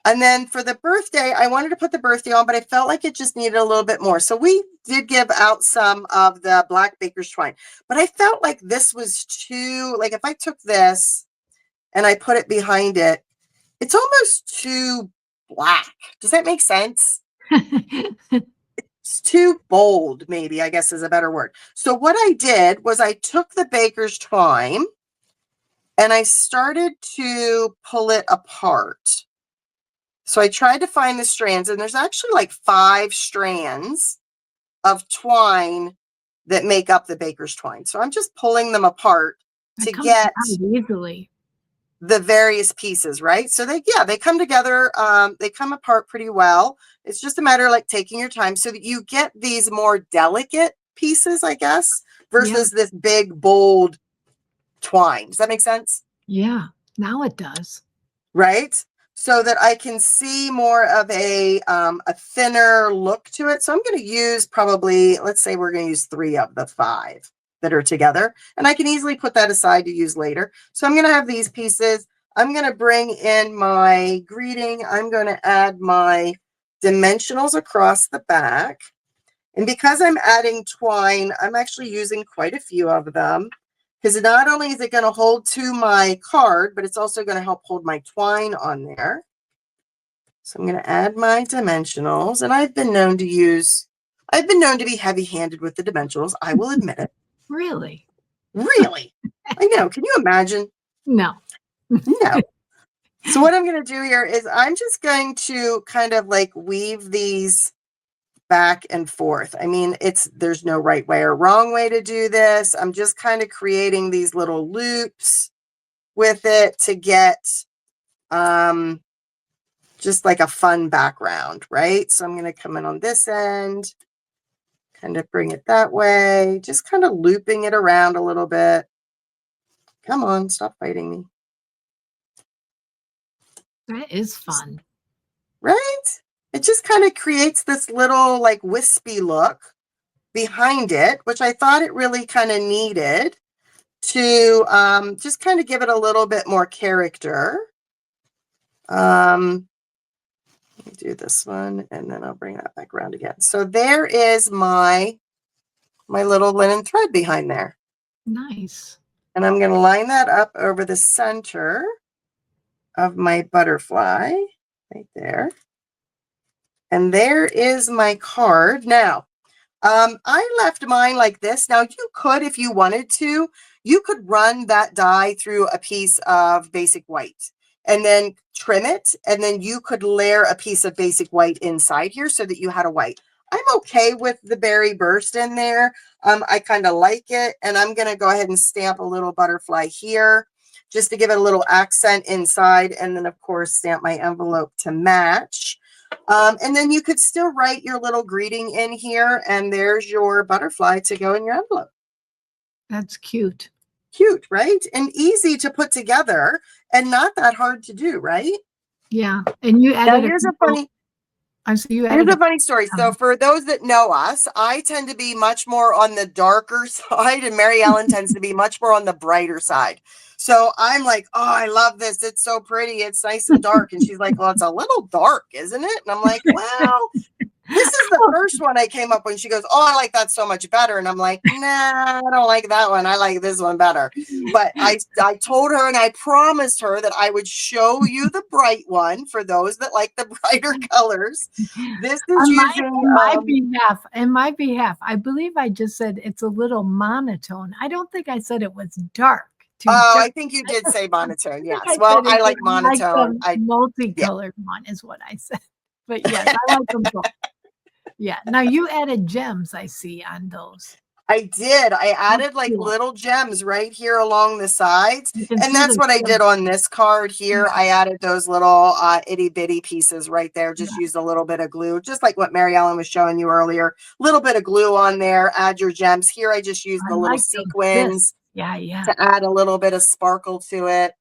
And then for the birthday, I wanted to put the birthday on, but I felt like it just needed a little bit more. So we did give out some of the black baker's twine, but I felt like this was too, like if I took this and I put it behind it, it's almost too black. Does that make sense? It's too bold, maybe, I guess is a better word. So what I did was I took the baker's twine and I started to pull it apart. So I tried to find the strands, and there's actually like 5 strands of twine that make up the baker's twine. So I'm just pulling them apart to get easily. the various pieces, right? So they come together, they come apart pretty well. It's just a matter of like taking your time so that you get these more delicate pieces, I guess, Yeah. versus this big, bold twine. Does that make sense? Yeah. Now it does. Right? So that I can see more of a thinner look to it. So I'm going to use probably, let's say we're going to use 3 of the 5 that are together. And I can easily put that aside to use later. So I'm going to have these pieces. I'm going to bring in my greeting. I'm going to add my dimensionals across the back. And because I'm adding twine, I'm actually using quite a few of them. Because not only is it going to hold to my card, but it's also going to help hold my twine on there. So I'm going to add my dimensionals. And I've been known to be heavy-handed with the dimensionals. I will admit it. Really? Really? I know. Can you imagine? No. No. So what I'm going to do here is I'm just going to kind of like weave these back and forth. I mean, there's no right way or wrong way to do this. I'm just kind of creating these little loops with it to get just like a fun background, right? So I'm going to come in on this end, kind of bring it that way, just kind of looping it around a little bit. Come on, stop fighting me. That is fun. Right? It just kind of creates this little like wispy look behind it, which I thought it really kind of needed to just kind of give it a little bit more character. Let me do this one and then I'll bring that back around again. So there is my little linen thread behind there. Nice. And I'm going to line that up over the center of my butterfly right there. And there is my card. Now, I left mine like this. Now you could, if you wanted to, you could run that die through a piece of basic white and then trim it. And then you could layer a piece of basic white inside here so that you had a white. I'm okay with the berry burst in there. I kind of like it. And I'm going to go ahead and stamp a little butterfly here just to give it a little accent inside. And then, of course, stamp my envelope to match. And then you could still write your little greeting in here, and there's your butterfly to go in your envelope. That's cute. Cute, right? And easy to put together and not that hard to do, right? Yeah. And you Now, added here's a funny story. So for those that know us, I tend to be much more on the darker side, and Mary Ellen tends to be much more on the brighter side. So I'm like, oh, I love this. It's so pretty. It's nice and dark. And she's like, well, it's a little dark, isn't it? And I'm like, well, this is the first one I came up with. She goes, oh, I like that so much better. And I'm like, nah, I don't like that one. I like this one better. But I told her and I promised her that I would show you the bright one for those that like the brighter colors. This is in my behalf, I believe I just said it's a little monotone. I don't think I said it was dark. I think you did say monotone. Yes. Well, I like monotone. Like the multicolored one is what I said. But yes, I like them both. Yeah. Now you added gems, I see, on those. I did. I added like little gems right here along the sides. And that's what I did on this card here. Yeah. I added those little itty bitty pieces right there. Just used a little bit of glue, just like what Mary Ellen was showing you earlier. A little bit of glue on there. Add your gems. Here I just used the little sequins. To add a little bit of sparkle to it.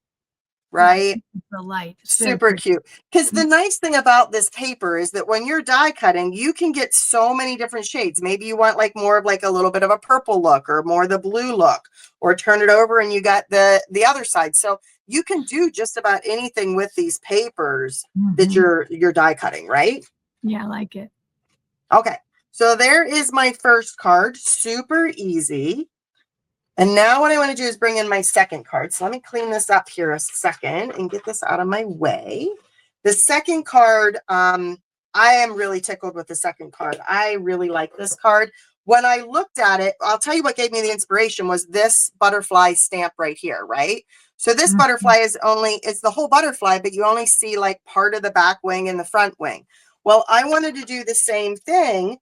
Right? The light. Super cute. Because the nice thing about this paper is that when you're die cutting, you can get so many different shades. Maybe you want like more of like a little bit of a purple look or more the blue look, or turn it over and you got the other side. So you can do just about anything with these papers that you're die cutting, right? Yeah, I like it. Okay. So there is my first card. Super easy. And now what I want to do is bring in my second card. So let me clean this up here a second and get this out of my way. The second card, I am really tickled with the second card. I really like this card. When I looked at it, I'll tell you what gave me the inspiration was this butterfly stamp right here, right? So this butterfly is the whole butterfly, but you only see like part of the back wing and the front wing. Well, I wanted to do the same thing,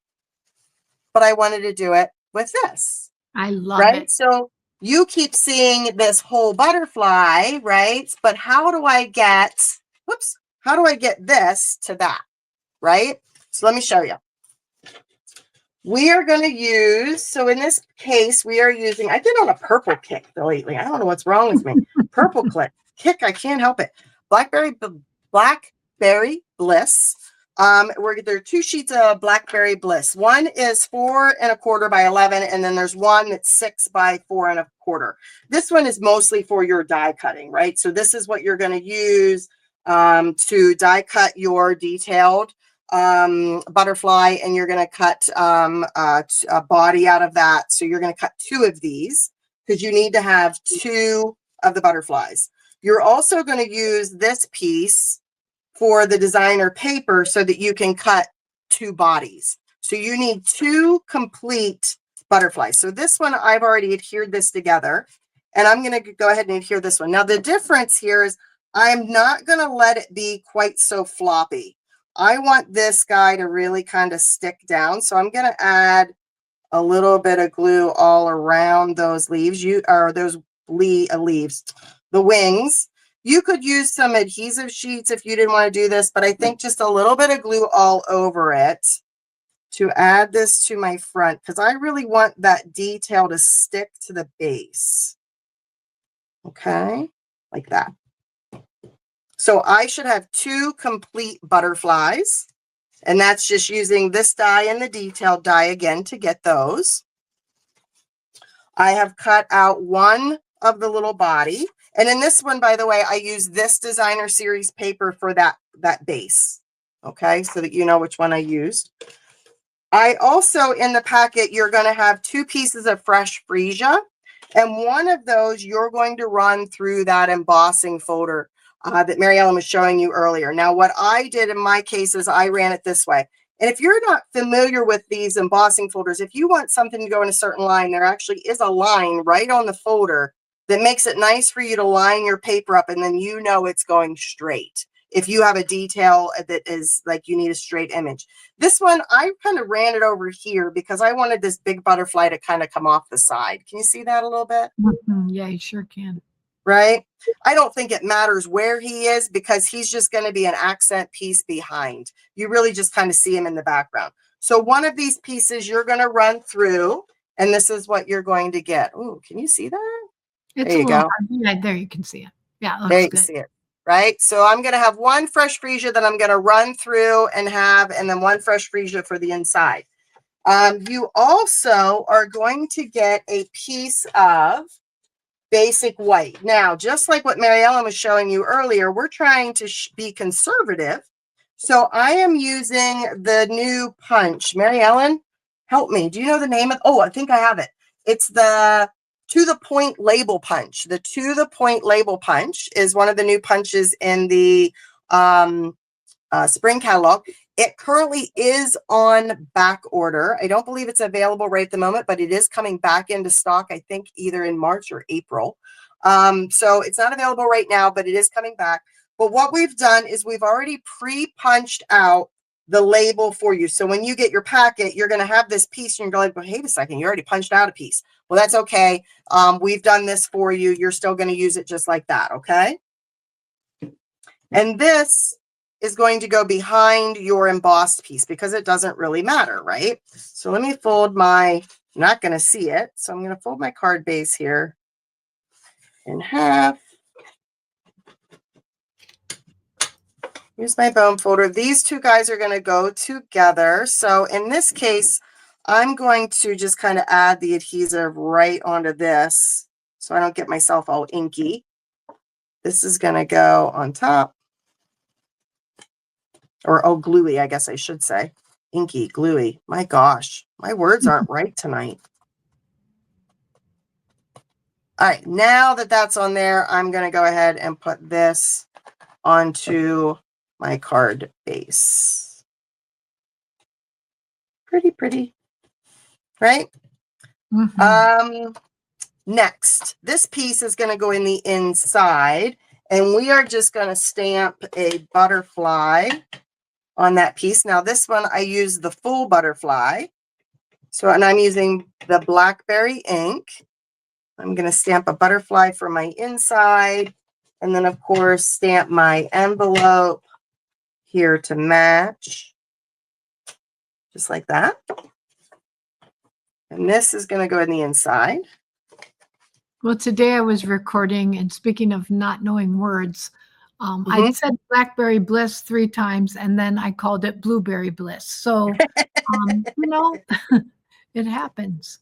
but I wanted to do it with this. I love it. So you keep seeing this whole butterfly, right? But how do I get, whoops, how do I get this to that, right? So let me show you. We are going to use, so in this case, we are using, I've been on a purple kick lately. I don't know what's wrong with me. Purple kick, I can't help it. Blackberry Bliss. There are 2 sheets of Blackberry Bliss. One is 4 1/4 by 11, and then there's one that's 6 by 4 1/4. This one is mostly for your die cutting, right? So this is what you're going to use to die cut your detailed butterfly, and you're going to cut a body out of that. So you're going to cut 2 of these because you need to have 2 of the butterflies. You're also going to use this piece for the designer paper so that you can cut 2 bodies. So you need 2 complete butterflies. So this one, I've already adhered this together, and I'm going to go ahead and adhere this one. Now the difference here is I'm not going to let it be quite so floppy. I want this guy to really kind of stick down. So I'm going to add a little bit of glue all around those leaves, those leaves, the wings. You could use some adhesive sheets if you didn't want to do this, but I think just a little bit of glue all over it to add this to my front, because I really want that detail to stick to the base. Okay, like that. So I should have 2 complete butterflies, and that's just using this die and the detailed die again to get those. I have cut out 1 of the little body. And in this one, by the way, I use this designer series paper for that base. Okay, so that you know which one I used. I also, in the packet, you're going to have 2 pieces of fresh freesia. And one of those you're going to run through that embossing folder that Mary Ellen was showing you earlier. Now, what I did in my case is I ran it this way. And if you're not familiar with these embossing folders, if you want something to go in a certain line, there actually is a line right on the folder that makes it nice for you to line your paper up, and then you know it's going straight. If you have a detail that is like you need a straight image. This one, I kind of ran it over here because I wanted this big butterfly to kind of come off the side. Can you see that a little bit? Yeah, you sure can. Right? I don't think it matters where he is because he's just going to be an accent piece behind. You really just kind of see him in the background. So one of these pieces you're going to run through, and this is what you're going to get. Oh, can you see that? It's There a you little go. hard. Yeah, there you can see it. Yeah, it There looks you can good. see it. Right? So I'm going to have 1 fresh freesia that I'm going to run through and then 1 fresh freesia for the inside. You also are going to get a piece of basic white. Now, just like what Mary Ellen was showing you earlier, we're trying to be conservative. So I am using the new punch. Mary Ellen, help me. Do you know the name of? Oh, I think I have it. It's the To the Point label punch. The To the Point label punch is one of the new punches in the spring catalog. It currently is on back order. I don't believe it's available right at the moment, but it is coming back into stock, I think either in March or April. So it's not available right now, but it is coming back. But what we've done is we've already pre-punched out the label for you. So when you get your packet, you're going to have this piece and you're going, well, wait a second, you already punched out a piece. Well, that's okay. We've done this for you. You're still going to use it just like that, okay? And this is going to go behind your embossed piece because it doesn't really matter, right? So let me fold I'm not going to see it. So I'm going to fold my card base here in half. Use my bone folder. These 2 guys are going to go together. So in this case, I'm going to just kind of add the adhesive right onto this so I don't get myself all inky. This is going to go on top. Or, oh, gluey, I guess I should say. Inky, gluey. My gosh, my words aren't right tonight. All right, now that that's on there, I'm going to go ahead and put this onto my card base. Pretty, right? Next, this piece is going to go in the inside, and we are just going to stamp a butterfly on that piece. Now, this one, I use the full butterfly. So, and I'm using the Blackberry ink. I'm going to stamp a butterfly for my inside. And then, of course, stamp my envelope here to match. Just like that. And this is going to go in the inside. Well, today I was recording, and speaking of not knowing words, I said Blackberry Bliss 3 times, and then I called it Blueberry Bliss. So, it happens.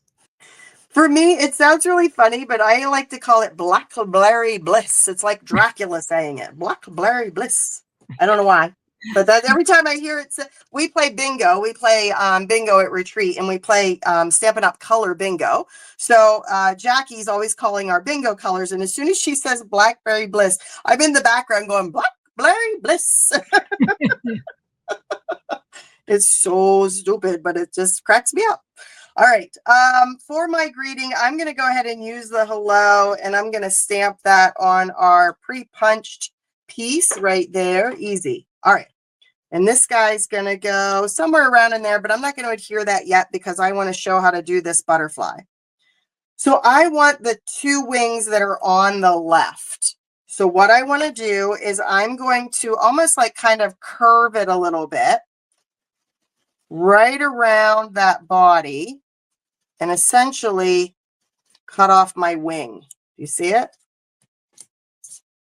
For me, it sounds really funny, but I like to call it Blackberry Bliss. It's like Dracula saying it. Blackberry Bliss. I don't know why. But that every time I hear it, we play bingo. We play bingo at retreat, and we play Stampin' Up! Color bingo. So Jackie's always calling our bingo colors, and as soon as she says Blackberry Bliss, I'm in the background going, Blackberry Bliss. It's so stupid, but it just cracks me up. All right. For my greeting, I'm going to go ahead and use the hello, and I'm going to stamp that on our pre-punched piece right there. Easy. All right. And this guy's going to go somewhere around in there, but I'm not going to adhere that yet because I want to show how to do this butterfly. So I want the 2 wings that are on the left. So what I want to do is I'm going to almost like kind of curve it a little bit right around that body and essentially cut off my wing. You see it?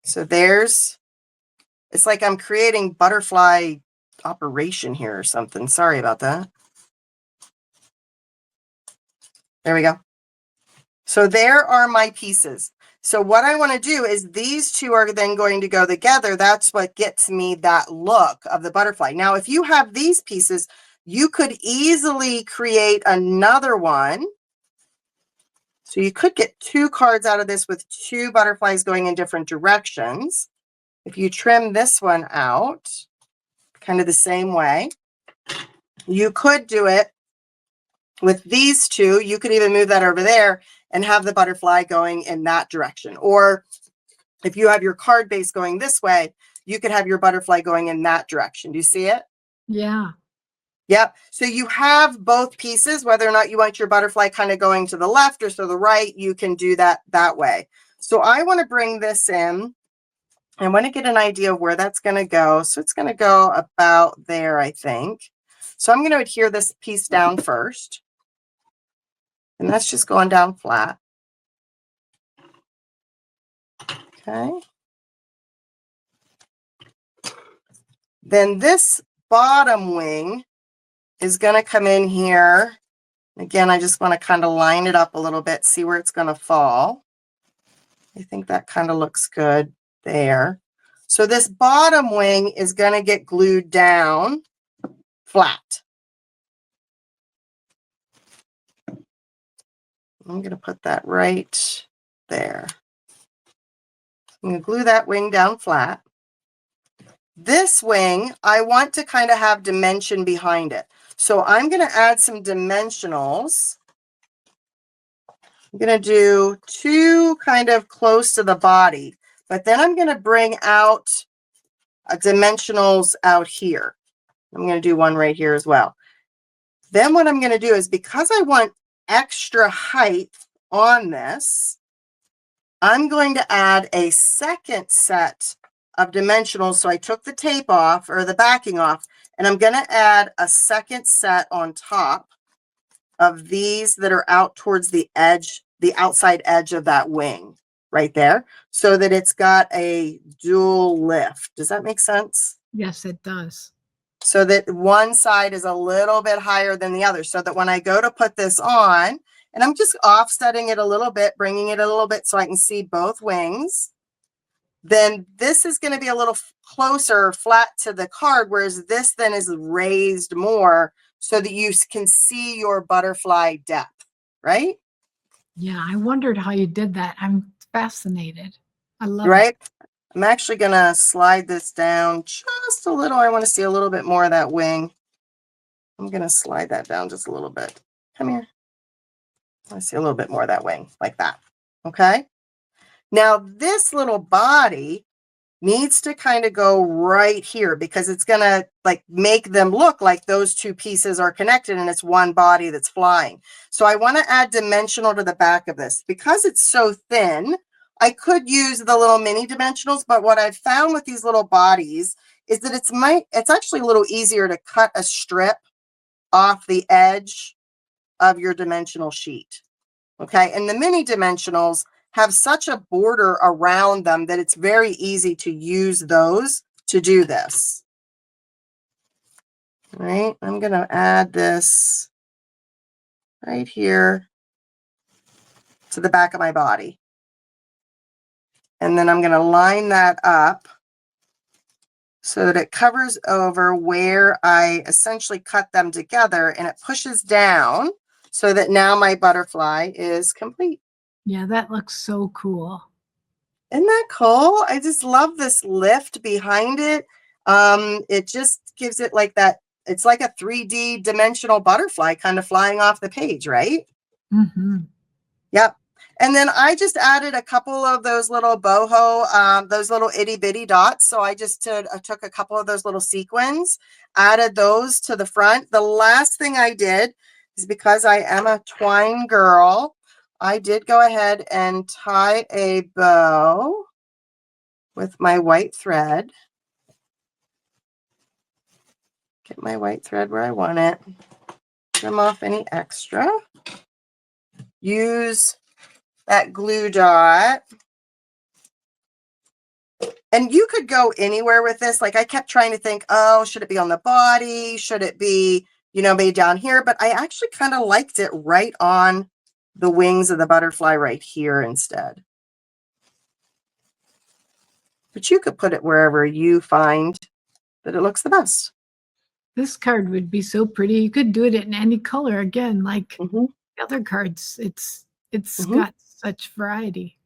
So it's like I'm creating butterfly operation here or something. Sorry about that. There we go. So there are my pieces. So what I want to do is these 2 are then going to go together. That's what gets me that look of the butterfly. Now, if you have these pieces, you could easily create another one. So you could get 2 cards out of this with 2 butterflies going in different directions. If you trim this one out, kind of the same way, you could do it with these 2. You could even move that over there and have the butterfly going in that direction. Or if you have your card base going this way, you could have your butterfly going in that direction. Do you see it? Yeah. Yep. So you have both pieces, whether or not you want your butterfly kind of going to the left or to the right, you can do that way. So I want to bring this in. I want to get an idea of where that's going to go. So it's going to go about there, I think. So I'm going to adhere this piece down first. And that's just going down flat. Okay. Then this bottom wing is going to come in here. Again, I just want to kind of line it up a little bit, see where it's going to fall. I think that kind of looks good there. So this bottom wing is going to get glued down flat. I'm going to put that right there. I'm going to glue that wing down flat. This wing, I want to kind of have dimension behind it. So I'm going to add some dimensionals. I'm going to do 2 kind of close to the body, but then I'm going to bring out dimensionals out here. I'm going to do one right here as well. Then what I'm going to do is, because I want extra height on this, I'm going to add a second set of dimensionals. So I took the tape off, or the backing off, and I'm going to add a second set on top of these that are out towards the edge, the outside edge of that wing right there, so that it's got a dual lift. Does that make sense? Yes, it does. So that one side is a little bit higher than the other, so that when I go to put this on, and I'm just offsetting it a little bit, bringing it a little bit so I can see both wings, then this is going to be a little closer flat to the card, whereas this then is raised more so that you can see your butterfly depth, right? Yeah, I wondered how you did that. I'm fascinated. I love Right? it. I'm actually going to slide this down just a little. I want to see a little bit more of that wing. I'm going to slide that down just a little bit. Come here. I see a little bit more of that wing, like that. Okay. Now this little body needs to kind of go right here because it's going to like make them look like those two pieces are connected and it's one body that's flying. So I want to add dimensional to the back of this. Because it's so thin, I could use the little mini dimensionals, but what I've found with these little bodies is that it's actually a little easier to cut a strip off the edge of your dimensional sheet. Okay, and the mini dimensionals have such a border around them that it's very easy to use those to do this. All right, I'm going to add this right here to the back of my body. And then I'm going to line that up so that it covers over where I essentially cut them together, and it pushes down so that now my butterfly is complete. Yeah, that looks so cool. Isn't that cool? I just love this lift behind it. It just gives it like that. It's like a 3D dimensional butterfly kind of flying off the page, right? Mm-hmm. Yep. And then I just added a couple of those little boho, those little itty bitty dots. So I took a couple of those little sequins, added those to the front. The last thing I did is, because I am a twine girl, I did go ahead and tie a bow with my white thread. Get my white thread where I want it. Trim off any extra. Use that glue dot. And you could go anywhere with this. Like I kept trying to think, oh, should it be on the body? Should it be, maybe down here? But I actually kind of liked it right on the wings of the butterfly right here instead. But you could put it wherever you find that it looks the best. This card would be so pretty. You could do it in any color again, like the other cards. It's got such variety.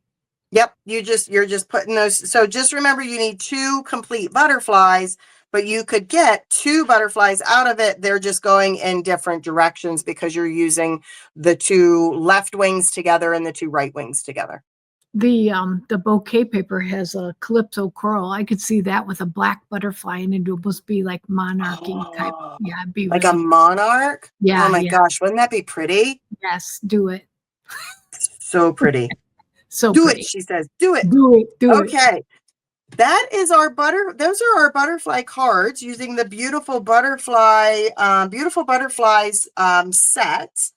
Yep, you're just putting those. So just remember, you need 2 complete butterflies, but you could get 2 butterflies out of it. They're just going in different directions because you're using the 2 left wings together and the 2 right wings together. The bouquet paper has a calypso coral. I could see that with a black butterfly, and it would almost be like monarchy type. Yeah, it'd be like really a monarch. Yeah. Oh my gosh, wouldn't that be pretty? Yes, do it. So pretty. So do pretty. it, she says. Do it. Do it. Do it. Okay. That is those are our butterfly cards using the beautiful butterflies set.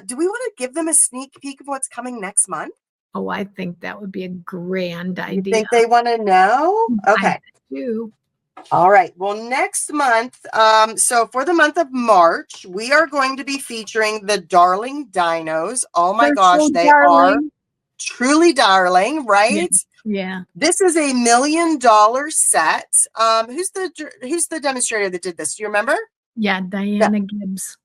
Do we want to give them a sneak peek of what's coming next month? Oh, I think that would be a grand You idea. think they want to know? Okay. I do. All right. Well, next month, so for the month of March, we are going to be featuring the Darling Dinos. Oh my gosh, so they darling. are truly darling, right? Yeah. This is $1 million set. Who's the demonstrator that did this? Do you remember? Yeah, Diana Gibbs.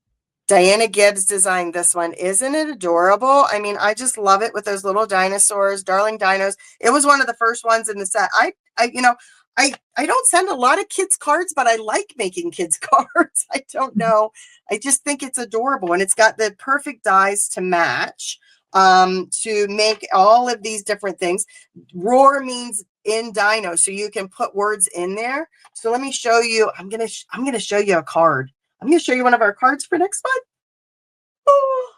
Diana Gibbs designed this one. Isn't it adorable? I mean, I just love it with those little dinosaurs, darling dinos. It was one of the first ones in the set. I don't send a lot of kids cards, but I like making kids cards. I don't know. I just think it's adorable, and it's got the perfect dies to match to make all of these different things. Roar means in dino, so you can put words in there. So let me show you. I'm gonna show you a card. I'm going to show you one of our cards for next month. Oh,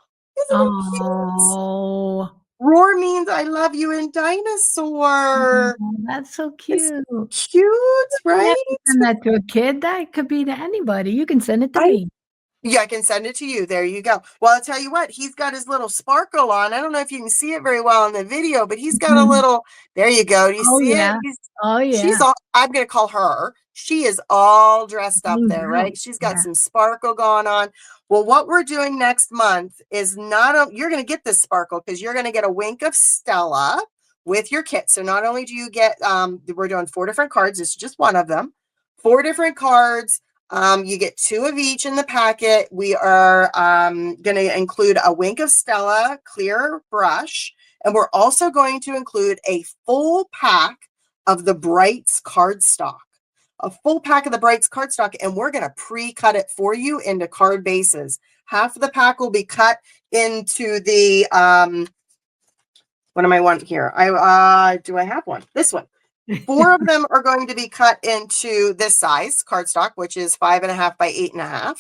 isn't it cute? Roar means I love you in dinosaur. Oh, that's so cute. It's cute, right? Send that to a kid. That could be to anybody. You can send it to me. Yeah, I can send it to you. There you go. Well, I'll tell you what, he's got his little sparkle on. I don't know if you can see it very well in the video, but he's got a little, there you go. Do you see it? She's all, I'm going to call her. She is all dressed up there, right? She's got some sparkle going on. Well, what we're doing next month is you're going to get this sparkle because you're going to get a wink of Stella with your kit. So not only do you get, we're doing 4 different cards. It's just one of them. 4 different cards. You get 2 of each in the packet. We are going to include a wink of Stella clear brush. And we're also going to include a full pack of the Brights cardstock. A full pack of the Brights cardstock, and we're going to pre-cut it for you into card bases. Half of the pack will be cut into the, what am I wanting here? Do I have one? This one. 4 of them are going to be cut into this size cardstock, which is 5.5 by 8.5.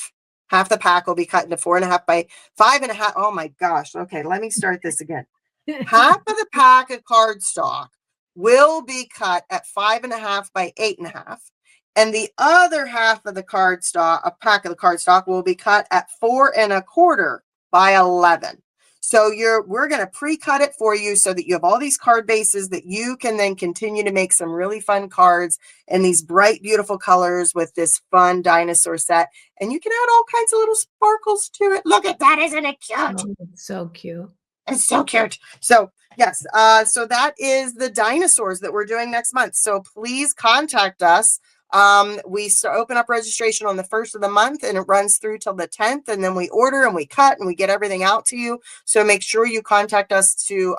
Half the pack will be cut into 4.5 by 5.5. Oh my gosh. Okay, let me start this again. Half of the pack of cardstock will be cut at 5.5 by 8.5. And the other half of the cardstock, a pack of the cardstock, will be cut at 4.25 by 11. So we're going to pre-cut it for you so that you have all these card bases that you can then continue to make some really fun cards in these bright, beautiful colors with this fun dinosaur set. And you can add all kinds of little sparkles to it. Look at that. Isn't it cute? Oh, it's so cute. It's so cute. So yes, so that is the dinosaurs that we're doing next month. So please contact us. We open up registration on the 1st of the month and it runs through till the 10th. And then we order and we cut and we get everything out to you. So make sure you contact us to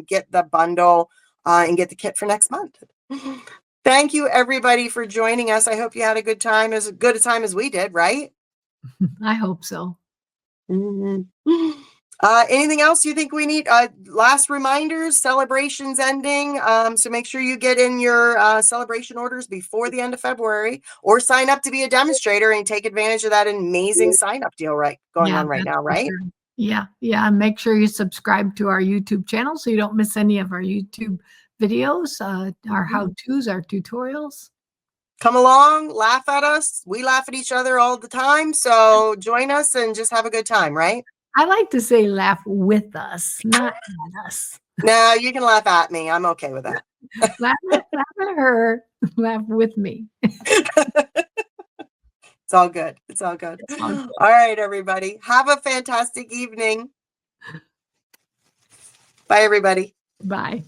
get the bundle and get the kit for next month. Thank you everybody for joining us. I hope you had a good time, as good a time as we did, right? I hope so. Anything else you think we need? Last reminders, celebrations ending. So make sure you get in your celebration orders before the end of February, or sign up to be a demonstrator and take advantage of that amazing sign up deal going on right now, right? Sure. Yeah. And make sure you subscribe to our YouTube channel so you don't miss any of our YouTube videos, our how-tos, our tutorials. Come along, laugh at us. We laugh at each other all the time. So join us and just have a good time, right? I like to say laugh with us, not at us. No, you can laugh at me. I'm okay with that. laugh at her, laugh with me. It's all good. It's all good. All right, everybody. Have a fantastic evening. Bye, everybody. Bye.